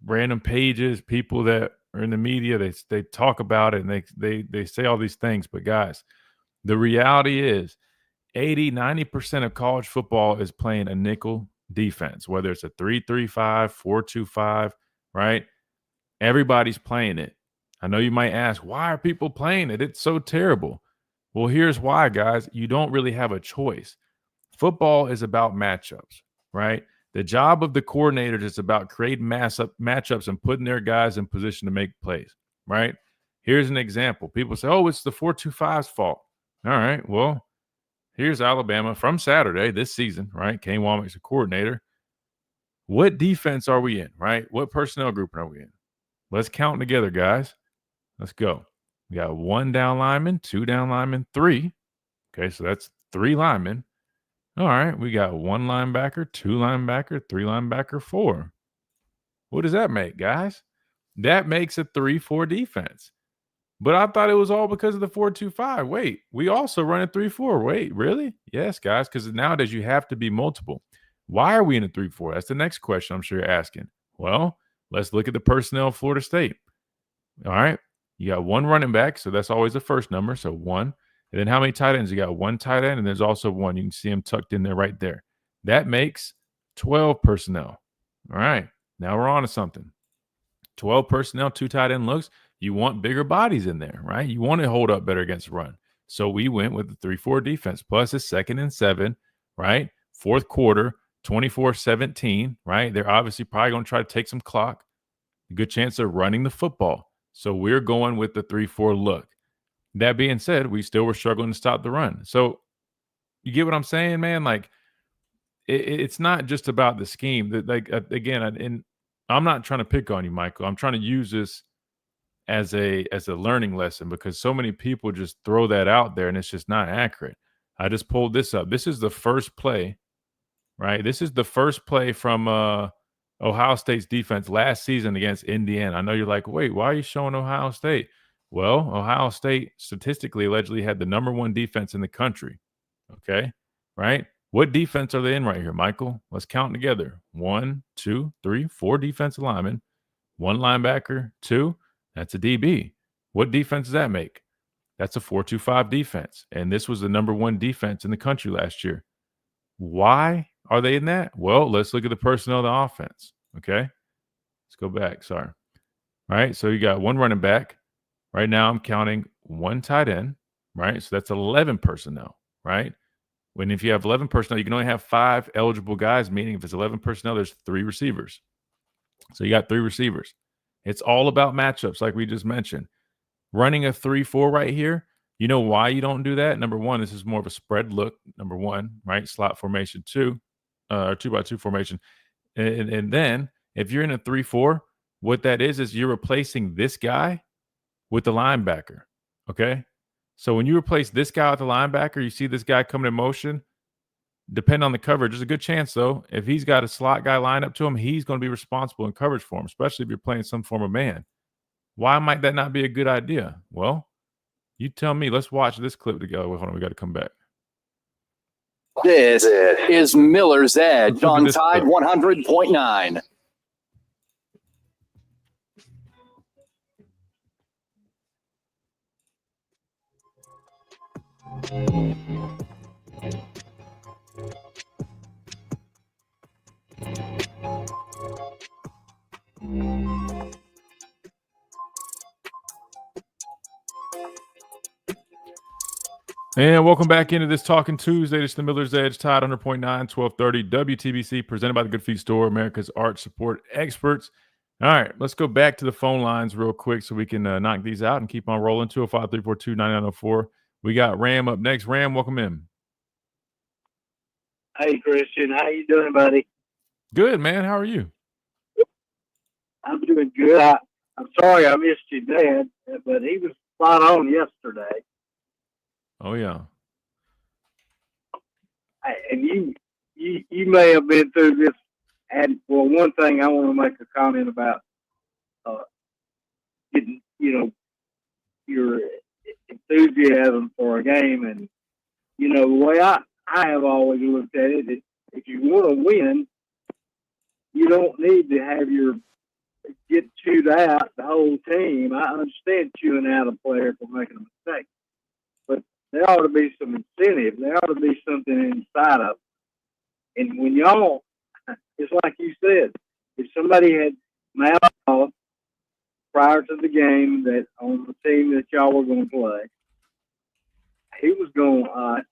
Speaker 4: random pages, people that are in the media, they talk about it and they say all these things. But guys, the reality is 80-90% of college football is playing a nickel defense, whether it's a 3-3-5, 4-2-5, right? Everybody's playing it. I know you might ask, why are people playing it? It's so terrible. Well, here's why, guys. You don't really have a choice. Football is about matchups, right? The job of the coordinators is about creating matchups and putting their guys in position to make plays, right? Here's an example. People say, oh, it's the 4-2-5's fault. All right, well, here's Alabama from Saturday this season, right? Kane Wommack's a coordinator. What defense are we in, right? What personnel group are we in? Let's count together, guys. Let's go. We got 1 down lineman, 2 down linemen, 3. Okay, so that's 3 linemen. All right, we got 1 linebacker, 2 linebacker, 3 linebacker, 4. What does that make, guys? That makes a 3-4 defense. But I thought it was all because of the 4-2-5. Wait, we also run a 3-4. Wait, really? Yes, guys, because nowadays you have to be multiple. Why are we in a 3-4? That's the next question I'm sure you're asking. Well, let's look at the personnel of Florida State. All right, you got 1 running back, so that's always the first number, so 1. And then how many tight ends? You got 1 tight end, and there's also 1. You can see him tucked in there right there. That makes 12 personnel. All right, now we're on to something. 12 personnel, 2 tight end looks. You want bigger bodies in there, right? You want to hold up better against the run. So we went with the 3-4 defense, plus a 2nd and 7, right? 4th quarter, 24-17, right? They're obviously probably going to try to take some clock. A good chance of running the football. So we're going with the 3-4 look. That being said, we still were struggling to stop the run. So you get what I'm saying, man? Like, it's not just about the scheme. Like, again, and I'm not trying to pick on you, Michael. I'm trying to use this as a learning lesson because so many people just throw that out there and it's just not accurate. I just pulled this up. This is the first play, right? This is the first play from Ohio State's defense last season against Indiana. I know you're like, wait, why are you showing Ohio State? Well, Ohio State statistically allegedly had the number 1 defense in the country. Okay, right? What defense are they in right here, Michael? Let's count together. 1, 2, 3, 4 defensive linemen, 1 linebacker, 2. That's a DB. What defense does that make? That's a 4-2-5 defense. And this was the number 1 defense in the country last year. Why are they in that? Well, let's look at the personnel of the offense. Okay. Let's go back. Sorry. All right. So you got 1 running back. Right now I'm counting 1 tight end. Right. So that's 11 personnel. Right. When if you have 11 personnel, you can only have 5 eligible guys, meaning if it's 11 personnel, there's 3 receivers. So you got 3 receivers. It's all about matchups, like we just mentioned. Running a 3-4 right here, you know why you don't do that? Number 1, this is more of a spread look. Number 1, right? Slot formation 2, or 2x2 formation. And then if you're in a 3-4, what that is you're replacing this guy with the linebacker, okay? So when you replace this guy with the linebacker, you see this guy coming in motion, depend on the coverage. There's a good chance, though, if he's got a slot guy lined up to him, he's going to be responsible in coverage for him, especially if you're playing some form of man. Why might that not be a good idea? Well, you tell me. Let's watch this clip together. Hold on, we got to come back.
Speaker 3: This is Miller's Edge on Tide 100.9.
Speaker 4: And welcome back into this Talking Tuesday. This is the Miller's Edge, Tide 100.9, 1230 WTBC, presented by the Good Feet Store, America's arch support experts. All right, let's go back to the phone lines real quick so we can knock these out and keep on rolling. 205-342-9904. We got Ram up next. Ram, welcome in.
Speaker 14: Hey, Christian. How you doing, buddy?
Speaker 4: Good, man. How are you?
Speaker 14: I'm doing good. I'm sorry I missed you, Dad, but he was spot on yesterday.
Speaker 4: Oh, yeah.
Speaker 14: And you may have been through this. And, well, one thing I want to make a comment about getting, your enthusiasm for a game. And, the way I have always looked at it is if you want to win, you don't need to have get chewed out the whole team. I understand chewing out a player for making a mistake. But there ought to be some incentive. There ought to be something inside of it. And when y'all, it's like you said, if somebody had mouthed off prior to the game that on the team that y'all were going to play, he was going to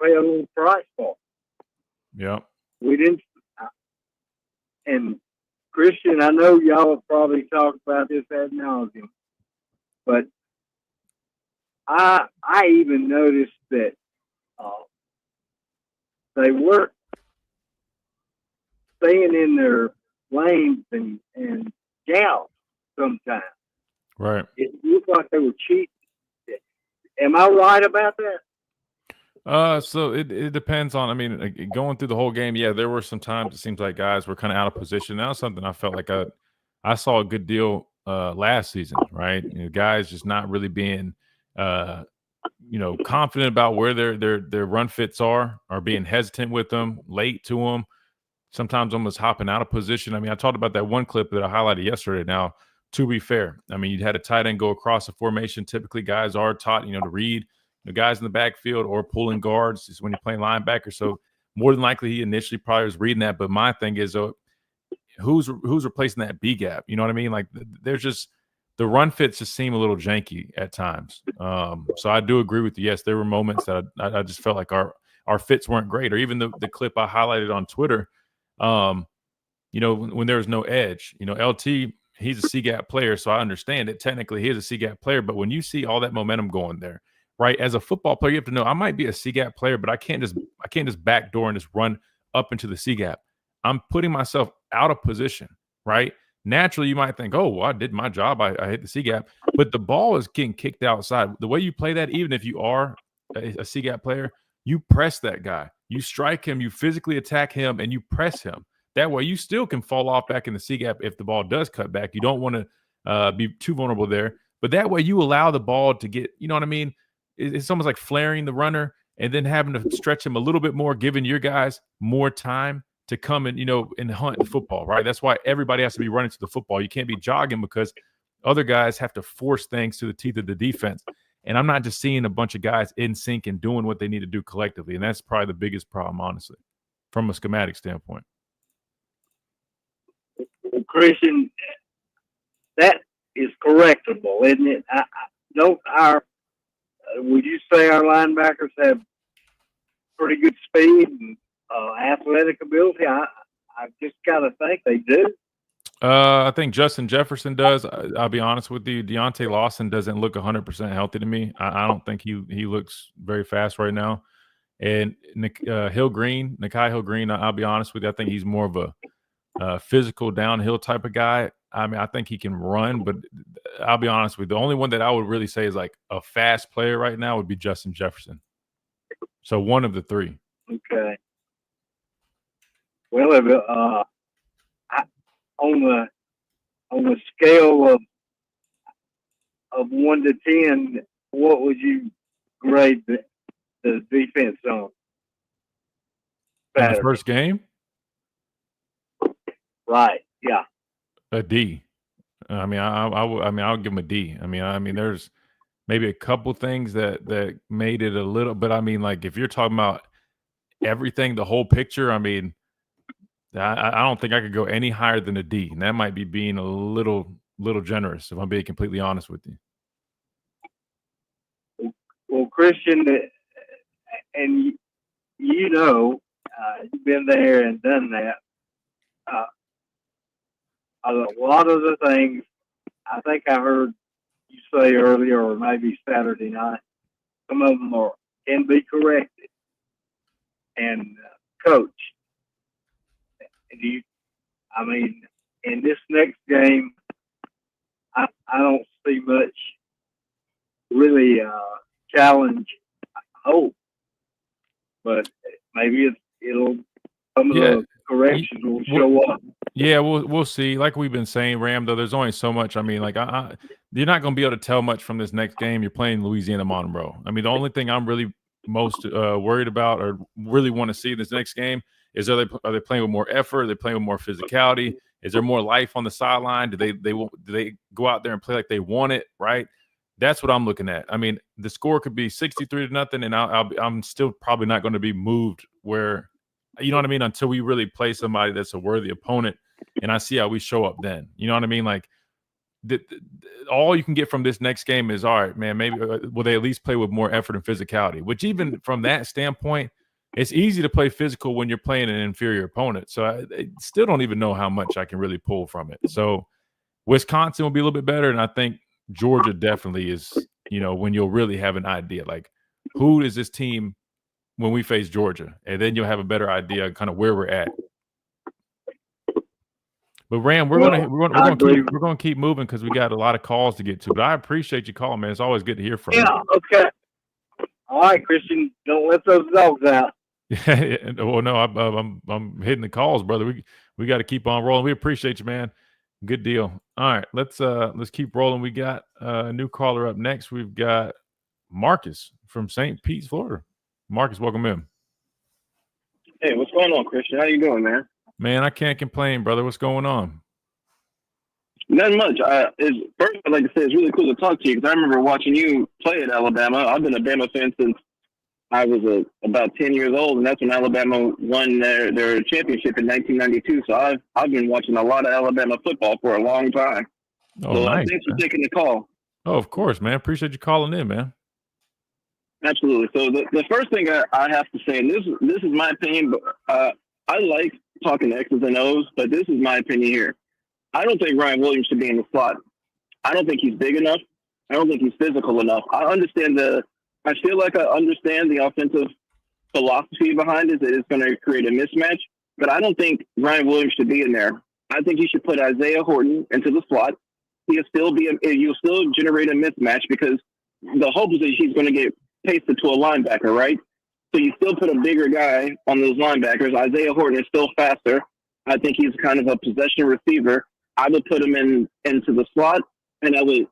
Speaker 14: pay a little price for it.
Speaker 4: Yeah.
Speaker 14: We didn't. And Christian, I know y'all have probably talked about this ad nauseum, but I even noticed that they weren't staying in their lanes and gals sometimes.
Speaker 4: Right.
Speaker 14: It looked like they were cheating. Am I right about that?
Speaker 4: So it depends on, going through the whole game, yeah, there were some times it seems like guys were kind of out of position. That was something I felt like I saw a good deal last season, right? Guys just not really being confident about where their run fits are being hesitant with them, late to them, sometimes almost hopping out of position. I talked about that one clip that I highlighted yesterday. Now, to be fair, you had a tight end go across a formation. Typically, guys are taught, to read the guys in the backfield or pulling guards is when you're playing linebacker. So more than likely, he initially probably was reading that. But my thing is, who's replacing that B gap? You know what I mean? Like there's just the run fits just seem a little janky at times. So I do agree with you. Yes, there were moments that I just felt like our fits weren't great. Or even the clip I highlighted on Twitter. When there was no edge, LT, he's a C-gap player, so I understand it. Technically, he is a C-gap player, but when you see all that momentum going there, right, as a football player, you have to know I might be a C-gap player, but I can't just backdoor and just run up into the C-gap. I'm putting myself out of position, right? Naturally, you might think, oh, well, I did my job. I hit the C-gap, but the ball is getting kicked outside. The way you play that, even if you are a C-gap player, you press that guy. You strike him, you physically attack him, and you press him. That way, you still can fall off back in the C-gap if the ball does cut back. You don't want to be too vulnerable there. But that way, you allow the ball to get, you know what I mean? It's almost like flaring the runner and then having to stretch him a little bit more, giving your guys more time to come and, and hunt the football, right? That's why everybody has to be running to the football. You can't be jogging because other guys have to force things to the teeth of the defense. And I'm not just seeing a bunch of guys in sync and doing what they need to do collectively. And that's probably the biggest problem, honestly, from a schematic standpoint.
Speaker 14: Christian, that is correctable, isn't it? Would you say our linebackers have pretty good speed and athletic ability? I just got to think they do.
Speaker 4: I think Justin Jefferson does. I'll be honest with you. Deontay Lawson doesn't look 100% healthy to me. I don't think he looks very fast right now. And Nikhai Hill Green, I'll be honest with you. I think he's more of a physical downhill type of guy. I think he can run, but I'll be honest with you. The only one that I would really say is like a fast player right now would be Justin Jefferson. So one of the three.
Speaker 14: Okay. Well, if, on the scale of 1 to 10, what would you grade the defense on?
Speaker 4: In the
Speaker 14: Saturday?
Speaker 4: first game,
Speaker 14: Right. Yeah.
Speaker 4: a D. I mean, I'll give him a D. I mean, there's maybe a couple things that made it a little, but I mean, like if you're talking about everything, the whole picture, I mean, I don't think I could go any higher than a D, and that might be being a little generous if I'm being completely honest with you.
Speaker 14: Well, Christian, and you know, you've been there and done that. A lot of the things I think I heard you say earlier, or maybe Saturday night, some of them can be corrected. And coach, I mean, in this next game, I don't see much really challenge. I hope, but maybe it'll some of the corrections will show up.
Speaker 4: Yeah, we'll see. Like we've been saying, Ram, though, there's only so much. I mean, like you're not going to be able to tell much from this next game. You're playing Louisiana Monroe. I mean, the only thing I'm really most worried about or really want to see in this next game is are they playing with more effort? Are they playing with more physicality? Is there more life on the sideline? Do they go out there and play like they want it? Right. That's what I'm looking at. I mean, the score could be 63-0, and I'm still probably not going to be moved where, you know what I mean, until we really play somebody that's a worthy opponent, and I see how we show up then. You know what I mean? Like, all you can get from this next game is, all right, man, maybe will they at least play with more effort and physicality, which even from that standpoint, it's easy to play physical when you're playing an inferior opponent. So I still don't even know how much I can really pull from it. So Wisconsin will be a little bit better, and I think Georgia definitely is, you know, when you'll really have an idea, like, who is this team when we face Georgia? And then you'll have a better idea kind of where we're at. But Ram, we're gonna keep moving because we got a lot of calls to get to. But I appreciate you calling, man. It's always good to hear from you.
Speaker 14: Yeah. Okay. All right, Christian. Don't let those dogs out.
Speaker 4: Well, no, I'm hitting the calls, brother. We got to keep on rolling. We appreciate you, man. Good deal. All right, let's keep rolling. We got a new caller up next. We've got Marcus from St. Pete, Florida. Marcus, welcome in.
Speaker 15: Hey, what's going on, Christian? How you doing, man?
Speaker 4: Man, I can't complain, brother. What's going on?
Speaker 15: Not much. First, I'd like to say it's really cool to talk to you because I remember watching you play at Alabama. I've been a Bama fan since I was about 10 years old, and that's when Alabama won their championship in 1992. So I've been watching a lot of Alabama football for a long time.
Speaker 4: Oh,
Speaker 15: so
Speaker 4: nice,
Speaker 15: thanks for taking the call.
Speaker 4: Oh, of course, man. Appreciate you calling in, man.
Speaker 15: Absolutely. So the first thing I have to say, and this is my opinion, but I like talking X's and O's, but this is my opinion here. I don't think Ryan Williams should be in the slot. I don't think he's big enough. I don't think he's physical enough. I feel like I understand the offensive philosophy behind it, that it's going to create a mismatch, but I don't think Ryan Williams should be in there. I think you should put Isaiah Horton into the slot. You'll still generate a mismatch because the hope is that he's going to get pasted to a linebacker, right? So you still put a bigger guy on those linebackers. Isaiah Horton is still faster. I think he's kind of a possession receiver. I would put him into the slot, and I would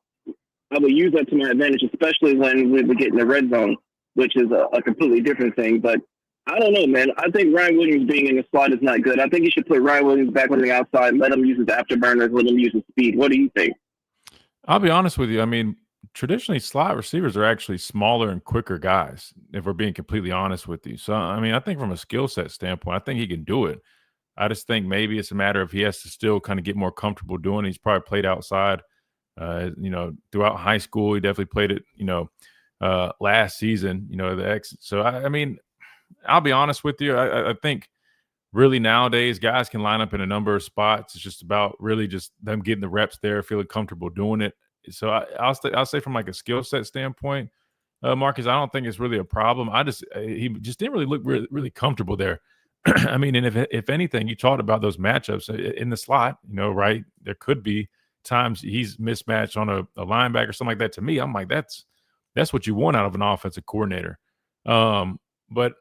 Speaker 15: use that to my advantage, especially when we get in the red zone, which is a completely different thing. But I don't know, man. I think Ryan Williams being in the slot is not good. I think you should put Ryan Williams back on the outside, let him use his afterburners, let him use his speed. What do you think?
Speaker 4: I'll be honest with you. I mean, traditionally, slot receivers are actually smaller and quicker guys, if we're being completely honest with you. So, I mean, I think from a skill set standpoint, I think he can do it. I just think maybe it's a matter of he has to still kind of get more comfortable doing it. He's probably played outside, throughout high school. He definitely played it, last season, the X. So, I mean, I'll be honest with you. I think really nowadays guys can line up in a number of spots. It's just about really just them getting the reps there, feeling comfortable doing it. So I'll say from like a skill set standpoint, Marcus, I don't think it's really a problem. He just didn't really look really comfortable there. I mean, and if anything, you talked about those matchups in the slot, right? There could be times he's mismatched on a linebacker or something like that. To me, I'm like, that's what you want out of an offensive coordinator. But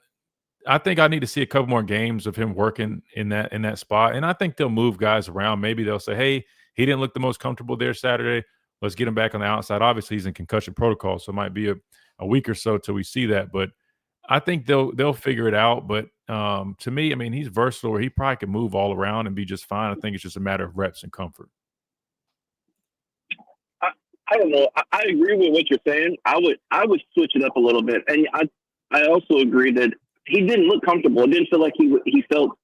Speaker 4: I think I need to see a couple more games of him working in that spot, and I think they'll move guys around. Maybe they'll say, "Hey, he didn't look the most comfortable there Saturday. Let's get him back on the outside." Obviously, he's in concussion protocol, so it might be a week or so till we see that. But I think they'll figure it out. But to me, I mean, he's versatile. He probably can move all around and be just fine. I think it's just a matter of reps and comfort.
Speaker 15: I don't know. I agree with what you're saying. I would switch it up a little bit, and I also agree that he didn't look comfortable. It didn't feel like he felt.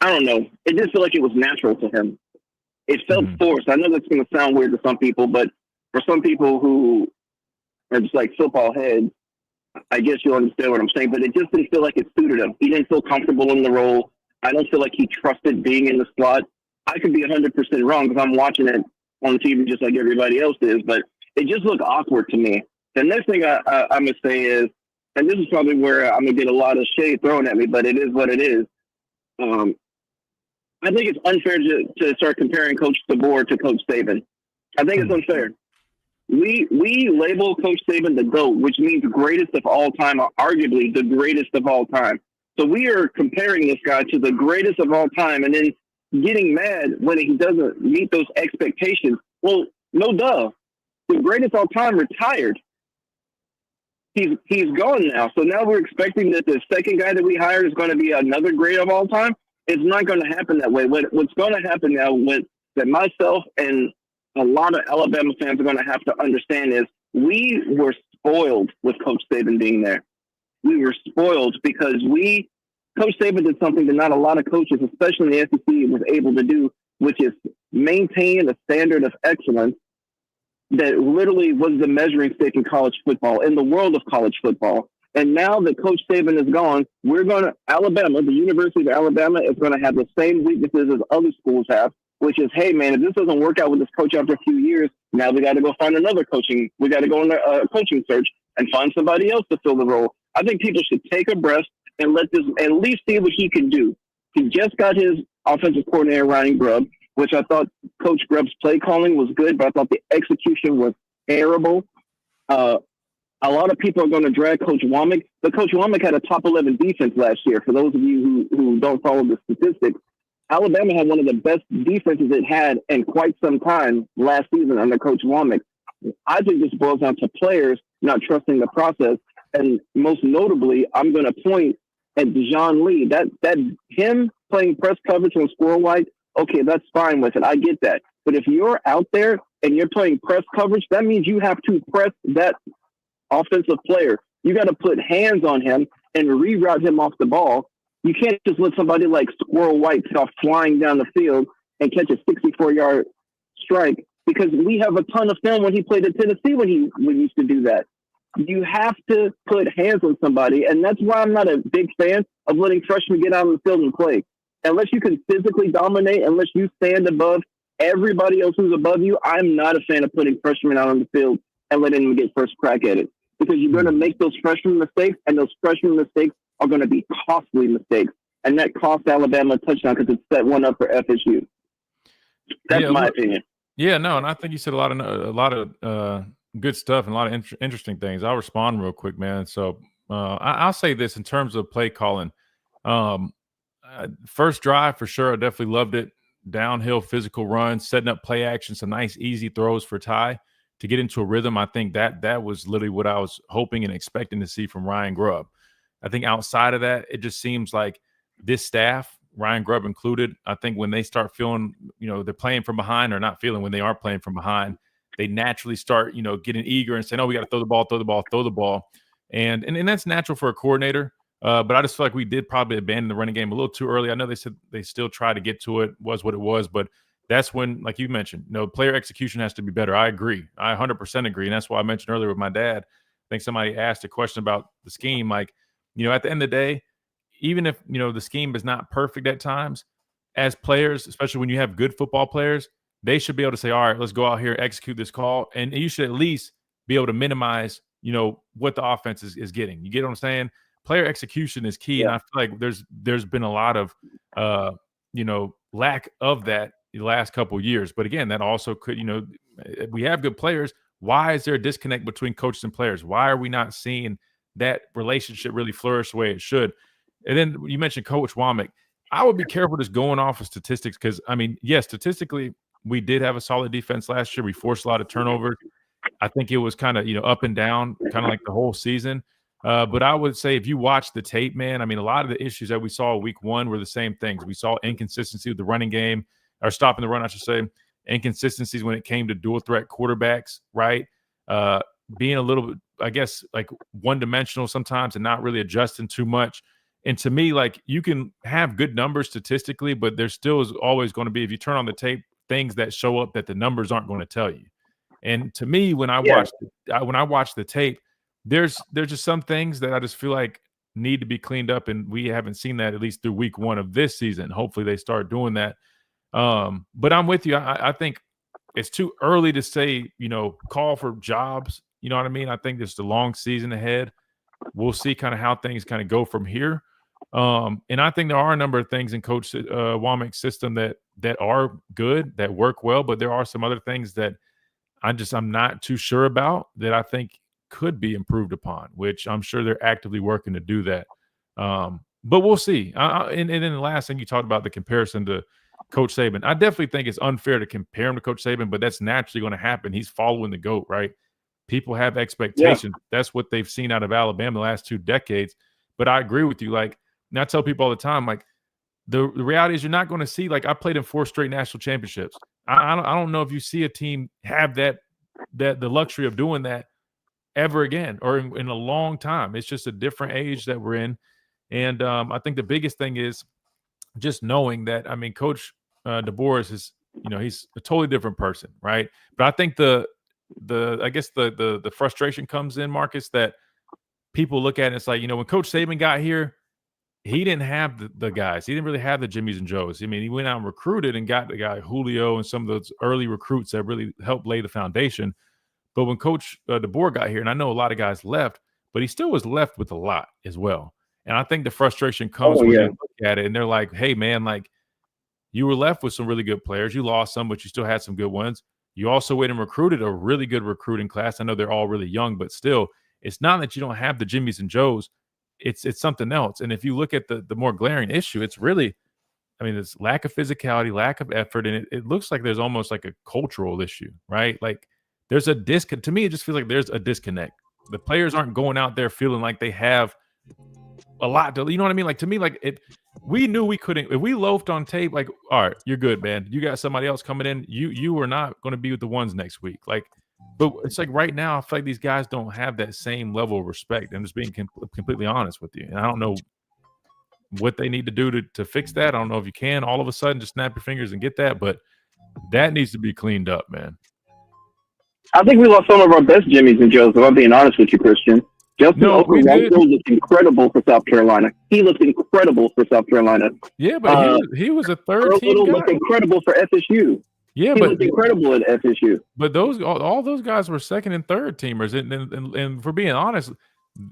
Speaker 15: I don't know. It didn't feel like it was natural to him. It felt forced. I know that's going to sound weird to some people, but for some people who are just like football heads, I guess you'll understand what I'm saying. But it just didn't feel like it suited him. He didn't feel comfortable in the role. I don't feel like he trusted being in the slot. I could be 100% wrong because I'm watching it on TV just like everybody else is, but it just looked awkward to me. The next thing I'm going to say is, and this is probably where I'm going to get a lot of shade thrown at me, but it is what it is. I think it's unfair to start comparing Coach DeBoer to Coach Saban. I think it's unfair. We label Coach Saban the GOAT, which means greatest of all time, or arguably the greatest of all time. So we are comparing this guy to the greatest of all time and then getting mad when he doesn't meet those expectations. Well, no duh. The greatest of all time retired. He's gone now. So now we're expecting that the second guy that we hired is going to be another great of all time. It's not going to happen that way. What's going to happen now, that myself and a lot of Alabama fans are going to have to understand is we were spoiled with Coach Saban being there. We were spoiled because Coach Saban did something that not a lot of coaches, especially in the SEC, was able to do, which is maintain a standard of excellence that literally was the measuring stick in college football, in the world of college football. And now that Coach Saban is gone, Alabama, the University of Alabama, is going to have the same weaknesses as other schools have, which is, hey, man, if this doesn't work out with this coach after a few years, now we got to go find another coaching. We got to go on a coaching search and find somebody else to fill the role. I think people should take a breath and let this at least see what he can do. He just got his offensive coordinator, Ryan Grubb, which I thought Coach Grubb's play calling was good, but I thought the execution was terrible. A lot of people are going to drag Coach Womack, but Coach Womack had a top 11 defense last year. For those of you who don't follow the statistics, Alabama had one of the best defenses it had in quite some time last season under Coach Womack. I think this boils down to players not trusting the process, and most notably, I'm going to point at Dijon Lee. That him playing press coverage on Squirrel White, okay, that's fine with it. I get that. But if you're out there and you're playing press coverage, that means you have to press that offensive player. You got to put hands on him and reroute him off the ball. You can't just let somebody like Squirrel White get off flying down the field and catch a 64-yard strike, because we have a ton of film when he played at Tennessee when he used to do that. You have to put hands on somebody, and that's why I'm not a big fan of letting freshmen get out on the field and play. Unless you can physically dominate, unless you stand above everybody else who's above you, I'm not a fan of putting freshmen out on the field and letting them get first crack at it, because you're going to make those freshman mistakes, and those freshman mistakes are going to be costly mistakes, and that cost Alabama a touchdown because it set one up for FSU. That's my opinion.
Speaker 4: Yeah, no, and I think you said a lot of good stuff and a lot of interesting things. I'll respond real quick, man. So I'll say this in terms of play calling. First drive for sure, I definitely loved it. Downhill physical run, setting up play action, some nice easy throws for Ty to get into a rhythm. I think that was literally what I was hoping and expecting to see from Ryan Grubb. I think outside of that, it just seems like this staff, Ryan Grubb included, I think when they start feeling, they're playing from behind, or not feeling when they are playing from behind, they naturally start, getting eager and saying, oh, we got to throw the ball. And that's natural for a coordinator. But I just feel like we did probably abandon the running game a little too early. I know they said they still try to get to it, was what it was, but that's when, like you mentioned, player execution has to be better. I agree. I 100% agree. And that's why I mentioned earlier with my dad, I think somebody asked a question about the scheme. Like, at the end of the day, even if, the scheme is not perfect at times, as players, especially when you have good football players, they should be able to say, all right, let's go out here, execute this call. And you should at least be able to minimize, what the offense is getting. You get what I'm saying? Player execution is key. Yeah. And I feel like there's been a lot of, lack of that the last couple of years. But again, that also could, we have good players. Why is there a disconnect between coaches and players? Why are we not seeing that relationship really flourish the way it should? And then you mentioned Coach Womack. I would be careful just going off of statistics because, I mean, yes, statistically, we did have a solid defense last year. We forced a lot of turnovers. I think it was kind of, up and down, kind of like the whole season. But I would say if you watch the tape, man, I mean, a lot of the issues that we saw week one were the same things. We saw inconsistency with the running game, or stopping the run, I should say, inconsistencies when it came to dual threat quarterbacks, right? Being a little bit, I guess, like one-dimensional sometimes and not really adjusting too much. And to me, like, you can have good numbers statistically, but there still is always going to be, if you turn on the tape, things that show up that the numbers aren't going to tell you. And to me, when I watch the tape, there's just some things that I just feel like need to be cleaned up, and we haven't seen that at least through week one of this season. Hopefully they start doing that. But I'm with you. I think it's too early to say, call for jobs. You know what I mean? I think there's a long season ahead. We'll see kind of how things kind of go from here. And I think there are a number of things in Coach Womack's system that are good, that work well, but there are some other things that I'm not too sure about that I think could be improved upon, which I'm sure they're actively working to do that. But we'll see. And then the last thing you talked about, the comparison to Coach Saban. I definitely think it's unfair to compare him to Coach Saban, but that's naturally going to happen. He's following the GOAT, right? People have expectations. Yeah. That's what they've seen out of Alabama the last 2 decades. But I agree with you. Like, and I tell people all the time, like, the reality is you're not going to see, like, I played in 4 straight national championships. I don't know if you see a team have the luxury of doing that ever again or in a long time. It's just a different age that we're in. And I think the biggest thing is just knowing that, I mean, Coach DeBoer is, he's a totally different person, right? But I think the frustration comes in, Marcus, that people look at it, it's like, when Coach Saban got here, he didn't have the guys. He didn't really have the Jimmies and Joes. I mean, he went out and recruited and got the guy Julio and some of those early recruits that really helped lay the foundation. But when Coach DeBoer got here, and I know a lot of guys left, but he still was left with a lot as well. And I think the frustration comes when you look at it and they're like, hey, man, like, you were left with some really good players. You lost some, but you still had some good ones. You also went and recruited a really good recruiting class. I know they're all really young, but still, it's not that you don't have the Jimmies and Joes. It's something else. And if you look at the more glaring issue, it's really, I mean, it's lack of physicality, lack of effort, and it looks like there's almost like a cultural issue, right? Like, there's a disconnect. To me, it just feels like there's a disconnect. The players aren't going out there feeling like they have a lot to, you know what I mean? Like, to me, like, we knew we couldn't, if we loafed on tape, like, all right, you're good, man. You got somebody else coming in. You are not going to be with the ones next week. Like, but it's like right now, I feel like these guys don't have that same level of respect. I'm just being completely honest with you. And I don't know what they need to do to fix that. I don't know if you can all of a sudden just snap your fingers and get that, but that needs to be cleaned up, man.
Speaker 15: I think we lost some of our best Jimmies and Joes, if I'm being honest with you, Christian. Justin Okoronkwo looked incredible for South Carolina. He looked incredible for South Carolina.
Speaker 4: Yeah, but he was a third team guy.
Speaker 15: Looked incredible for FSU.
Speaker 4: Yeah,
Speaker 15: he
Speaker 4: but
Speaker 15: looked incredible at FSU.
Speaker 4: But all those guys were second and third teamers, and for being honest,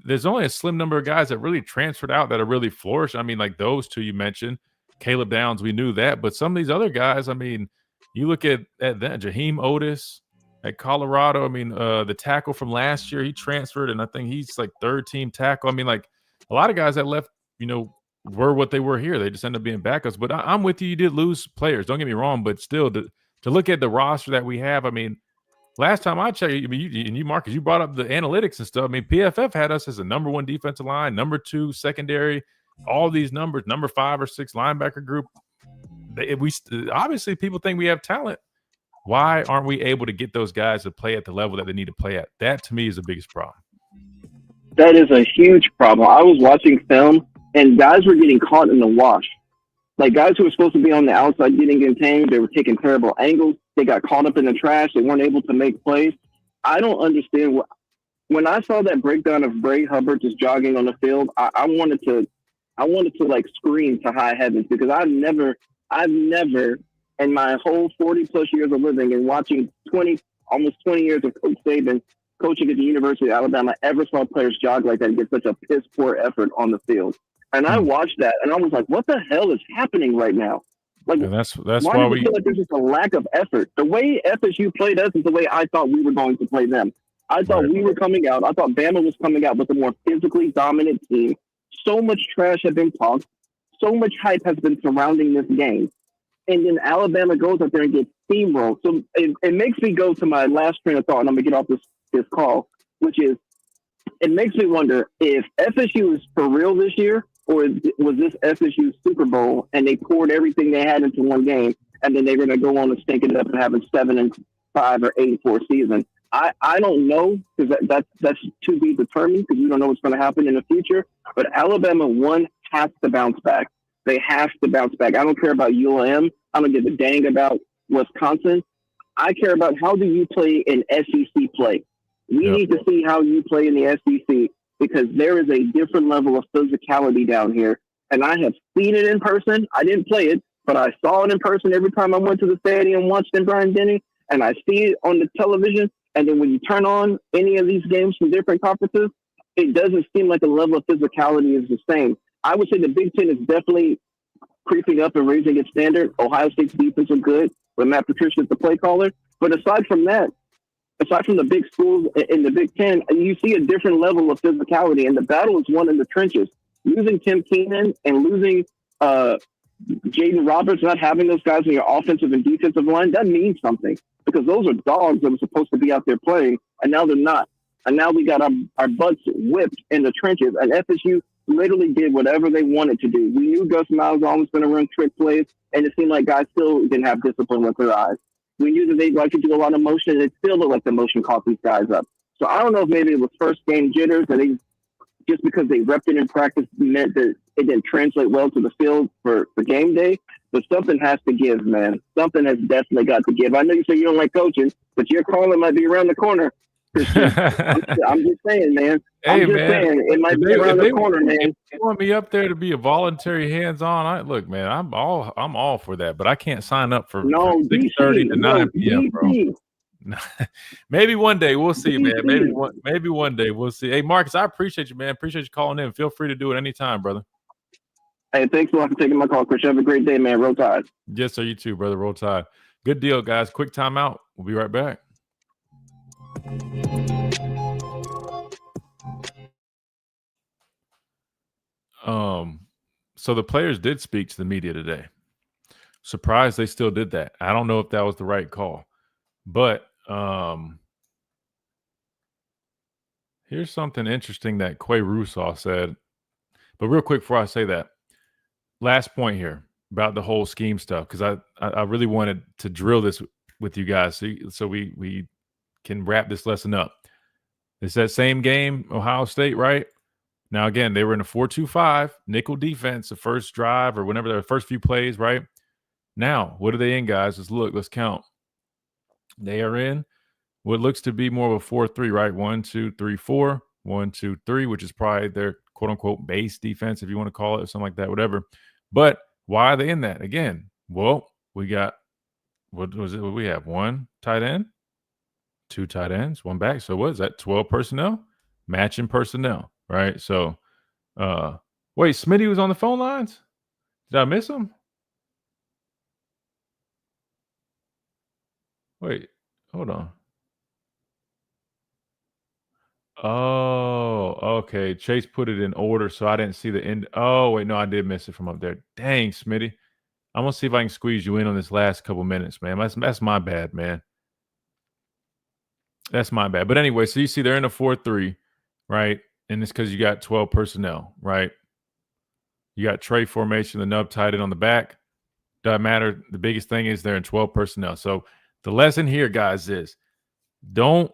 Speaker 4: there's only a slim number of guys that really transferred out that are really flourished. I mean, like those two you mentioned, Caleb Downs, we knew that, but some of these other guys, I mean, you look at that Jaheim Otis at Colorado. I mean, the tackle from last year, he transferred, and I think he's like third team tackle. I mean, like a lot of guys that left, were what they were here. They just ended up being backups. But I'm with you. You did lose players. Don't get me wrong, but still, to look at the roster that we have, I mean, last time I checked, I mean, you Marcus, you brought up the analytics and stuff. I mean, PFF had us as a number 1 defensive line, number 2 secondary, all these numbers, number 5 or 6 linebacker group. Obviously, people think we have talent. Why aren't we able to get those guys to play at the level that they need to play at? That, to me, is the biggest problem.
Speaker 15: That is a huge problem. I was watching film, and guys were getting caught in the wash. Like, guys who were supposed to be on the outside getting contained, they were taking terrible angles. They got caught up in the trash. They weren't able to make plays. I don't understand. When I saw that breakdown of Bray Hubbard just jogging on the field, I wanted to like scream to high heavens, because I've never in my whole 40 plus years of living and watching almost 20 years of Coach Saban coaching at the University of Alabama ever saw players jog like that and get such a piss poor effort on the field. And I watched that and I was like, what the hell is happening right now? Like,
Speaker 4: yeah, that's
Speaker 15: why we feel like there's just a lack of effort. The way FSU played us is the way I thought we were going to play them. I thought we were coming out. I thought Bama was coming out with a more physically dominant team, So much trash has been talked. So much hype has been surrounding this game. And then Alabama goes up there and gets steamrolled. So it makes me go to my last train of thought, and I'm going to get off this call, which is, it makes me wonder if FSU is for real this year, or was this FSU Super Bowl and they poured everything they had into one game, and then they're going to go on and stink it up and have a 7-5 or 8-4 season. I don't know, because that's to be determined, because we don't know what's going to happen in the future. But Alabama, one, has to bounce back. They have to bounce back. I don't care about ULM. I don't give a dang about Wisconsin. I care about how do you play in SEC play. We need to see how you play in the SEC, because there is a different level of physicality down here. And I have seen it in person. I didn't play it, but I saw it in person every time I went to the stadium and watched in Bryant-Denny, and I see it on the television. And then when you turn on any of these games from different conferences, it doesn't seem like the level of physicality is the same. I would say the Big Ten is definitely creeping up and raising its standard. Ohio State's defense is good, with Matt Patricia as the play caller. But aside from that, aside from the big schools in the Big Ten, you see a different level of physicality, and the battle is won in the trenches. Losing Tim Keenan and losing Jaden Roberts, not having those guys in your offensive and defensive line, that means something, because those are dogs that were supposed to be out there playing, and now they're not. And now we got our butts whipped in the trenches, and FSU literally did whatever they wanted to do. We knew Gus Malzahn was going to run trick plays, and it seemed like guys still didn't have discipline with their eyes. We knew that they like to do a lot of motion, and it still looked like the motion caught these guys up. So I don't know if maybe it was first game jitters, and they just because they repped it in practice meant that it didn't translate well to the field for game day. But something has to give, man. Something has definitely got to give. I know you say you don't like coaching, but your calling might be around the corner. I'm just saying, man.
Speaker 4: Hey,
Speaker 15: I'm just saying, it might be around the corner, man.
Speaker 4: If you want me up there to be a voluntary hands-on, look, man, I'm all for that, but I can't sign up for 6:30 to 9 p.m., bro. Maybe one day we'll see, man. Maybe one day we'll see. Hey, Marcus, I appreciate you, man. Appreciate you calling in. Feel free to do it anytime, brother.
Speaker 15: Hey, thanks a lot for taking my call, Chris. Have a great day, man. Roll Tide.
Speaker 4: Yes, sir. You too, brother. Roll Tide. Good deal, guys. Quick timeout. We'll be right back. So the players did speak to the media today. Surprised they still did that. I don't know if that was the right call, but here's something interesting that Quay Russaw said. But real quick before I say that, last point here about the whole scheme stuff, because I really wanted to drill this with you guys so we can wrap this lesson up. It's that same game, Ohio State, right? Now, again, they were in a 4-2-5 nickel defense, the first drive or whenever their first few plays, right? Now, what are they in, guys? Let's count. They are in what looks to be more of a 4-3, right? 1-2-3-4, 1-2-3, which is probably their quote-unquote base defense, if you want to call it, or something like that, whatever. But why are they in that? Again, well, we got, what was it? What we have? One tight end, two tight ends, one back. So what is that? 12 personnel? Matching personnel, right? So, wait, Smitty was on the phone lines? Did I miss him? Wait, hold on. Oh, okay. Chase put it in order, so I didn't see the end. Oh, wait, no, I did miss it from up there. Dang, Smitty. I'm going to see if I can squeeze you in on this last couple minutes, man. That's my bad, man. That's my bad. But anyway, so you see they're in a 4-3, right? And it's because you got 12 personnel, right? You got tray formation, the nub tight end on the back. Doesn't matter. The biggest thing is they're in 12 personnel. So the lesson here, guys, is don't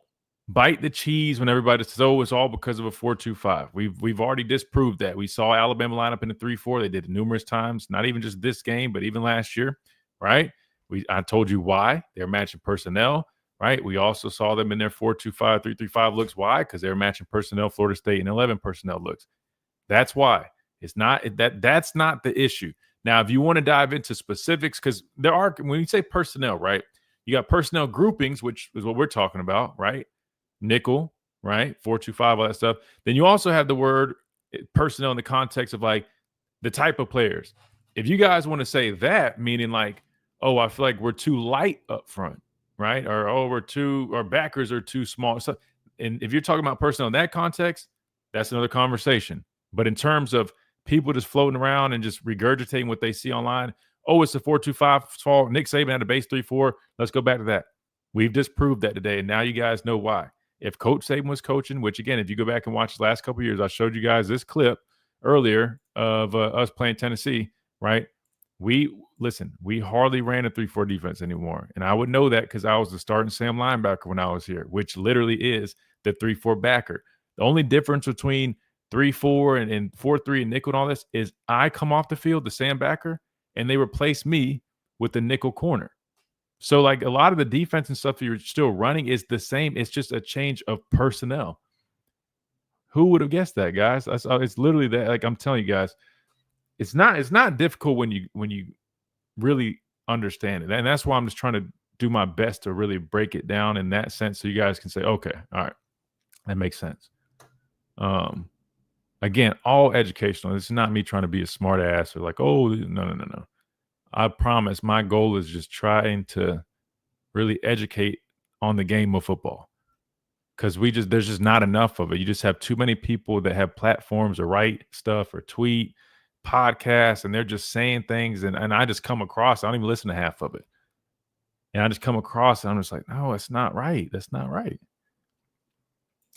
Speaker 4: bite the cheese when everybody says, oh, it's all because of a 4-2-5. We've already disproved that. We saw Alabama line up in the 3-4. They did it numerous times, not even just this game, but even last year, right? I told you why. They're matching personnel, right? We also saw them in their 4-2-5, 3-3-5 looks. Why? Because they're matching personnel, Florida State, and 11 personnel looks. That's why. It's not that's not the issue. Now, if you want to dive into specifics, because there are, when you say personnel, right? You got personnel groupings, which is what we're talking about, right? Nickel, right? 4-2-5, all that stuff. Then you also have the word personnel in the context of like the type of players. If you guys want to say that, meaning like, oh, I feel like we're too light up front, right? Or, oh, our backers are too small. So, and if you're talking about personnel in that context, that's another conversation. But in terms of people just floating around and just regurgitating what they see online, oh, it's a 4.25 fault. Nick Saban had a base 3.4. Let's go back to that. We've just proved that today, and now you guys know why. If Coach Saban was coaching, which, again, if you go back and watch the last couple of years, I showed you guys this clip earlier of us playing Tennessee, right? We hardly ran a 3-4 defense anymore. And I would know that because I was the starting Sam linebacker when I was here, which literally is the 3-4 backer. The only difference between 3-4 and 4-3 and nickel and all this is I come off the field, the Sam backer, and they replace me with the nickel corner. So, like, a lot of the defense and stuff you're still running is the same. It's just a change of personnel. Who would have guessed that, guys? It's literally that. Like, I'm telling you guys, it's not difficult when you really understand it. And that's why I'm just trying to do my best to really break it down in that sense so you guys can say, okay, all right, that makes sense. Again, all educational. This is not me trying to be a smart ass or like, oh, no. I promise my goal is just trying to really educate on the game of football. Because there's just not enough of it. You just have too many people that have platforms or write stuff or tweet, podcasts, and they're just saying things. And I just come across, I don't even listen to half of it. And I just come across and I'm just like, no, it's not right. That's not right.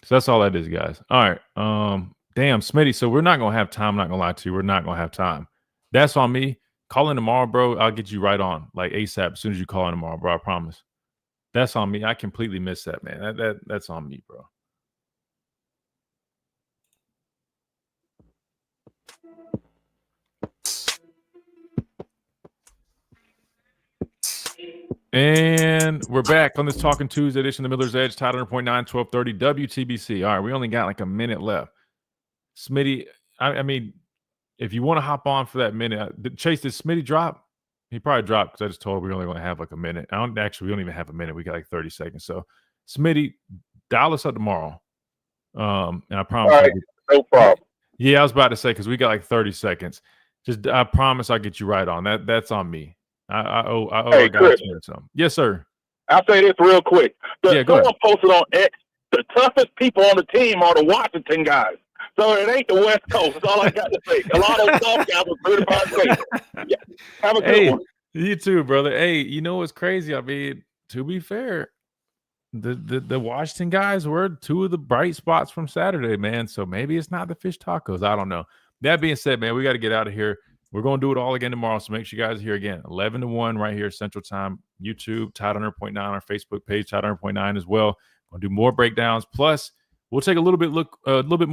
Speaker 4: So that's all that is, guys. All right. Damn, Smitty. So we're not going to have time. I'm not going to lie to you. We're not going to have time. That's on me. Call in tomorrow, bro. I'll get you right on, like ASAP, as soon as you call in tomorrow, bro. I promise. That's on me. I completely missed that, man. That's on me, bro. And we're back on this Talking Tuesday edition of the Miller's Edge, Tide 100.9, 1230 WTBC. All right, we only got like a minute left. Smitty, I mean, if you want to hop on for that minute, Chase, did Smitty drop? He probably dropped because I just told him we're only going to have like a minute. We don't even have a minute. We got like 30 seconds. So, Smitty, dial us up tomorrow. And I promise.
Speaker 16: All right, no problem.
Speaker 4: Yeah, I was about to say because we got like 30 seconds. I promise I'll get you right on. That's on me. I owe
Speaker 16: hey, Chris.
Speaker 4: Some. Yes, sir.
Speaker 16: I'll say this real quick.
Speaker 4: Go
Speaker 16: someone posted on X, the toughest people on the team are the Washington guys. So it ain't the West Coast. That's all I got to say. A lot of those soft guys are pretty much yeah. Have a good one.
Speaker 4: You too, brother. Hey, you know what's crazy? I mean, to be fair, the Washington guys were two of the bright spots from Saturday, man. So maybe it's not the fish tacos. I don't know. That being said, man, we got to get out of here. We're going to do it all again tomorrow. So make sure you guys are here again, 11 to 1 right here, Central Time, YouTube, Tide 100.9, our Facebook page, Tide 100.9 as well. We'll do more breakdowns. Plus, we'll take a little bit more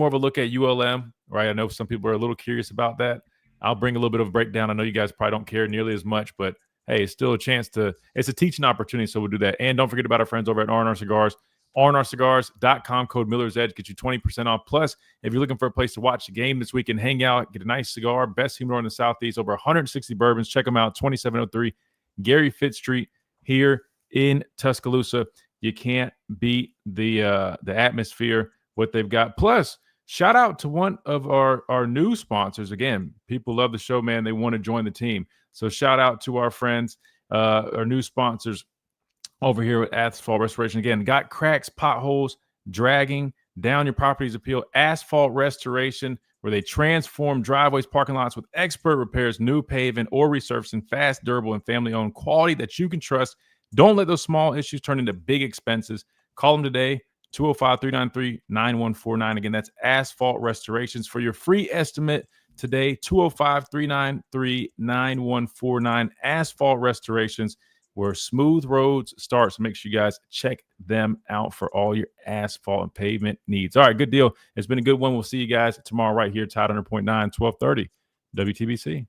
Speaker 4: of a look at ULM, right? I know some people are a little curious about that. I'll bring a little bit of a breakdown. I know you guys probably don't care nearly as much, but hey, it's still it's a teaching opportunity, so we'll do that. And don't forget about our friends over at R&R Cigars. rnrcigars.com, code Miller's Edge, get you 20% off. Plus, if you're looking for a place to watch the game this week and hang out, get a nice cigar, best humidor in the Southeast, over 160 bourbons. Check them out, 2703 Gary Fitz Street here in Tuscaloosa. You can't beat the atmosphere, what they've got. Plus, shout out to one of our new sponsors. Again, people love the show, man. They want to join the team. So shout out to our friends, our new sponsors over here with Asphalt Restoration. Again, got cracks, potholes, dragging down your property's appeal. Asphalt Restoration, where they transform driveways, parking lots with expert repairs, new paving or resurfacing, fast, durable, and family-owned quality that you can trust. Don't let those small issues turn into big expenses. Call them today, 205-393-9149. Again, that's Asphalt Restorations. For your free estimate today, 205-393-9149. Asphalt Restorations, where smooth roads start. So make sure you guys check them out for all your asphalt and pavement needs. All right, good deal. It's been a good one. We'll see you guys tomorrow right here, Tide 100.9, 1230 WTBC.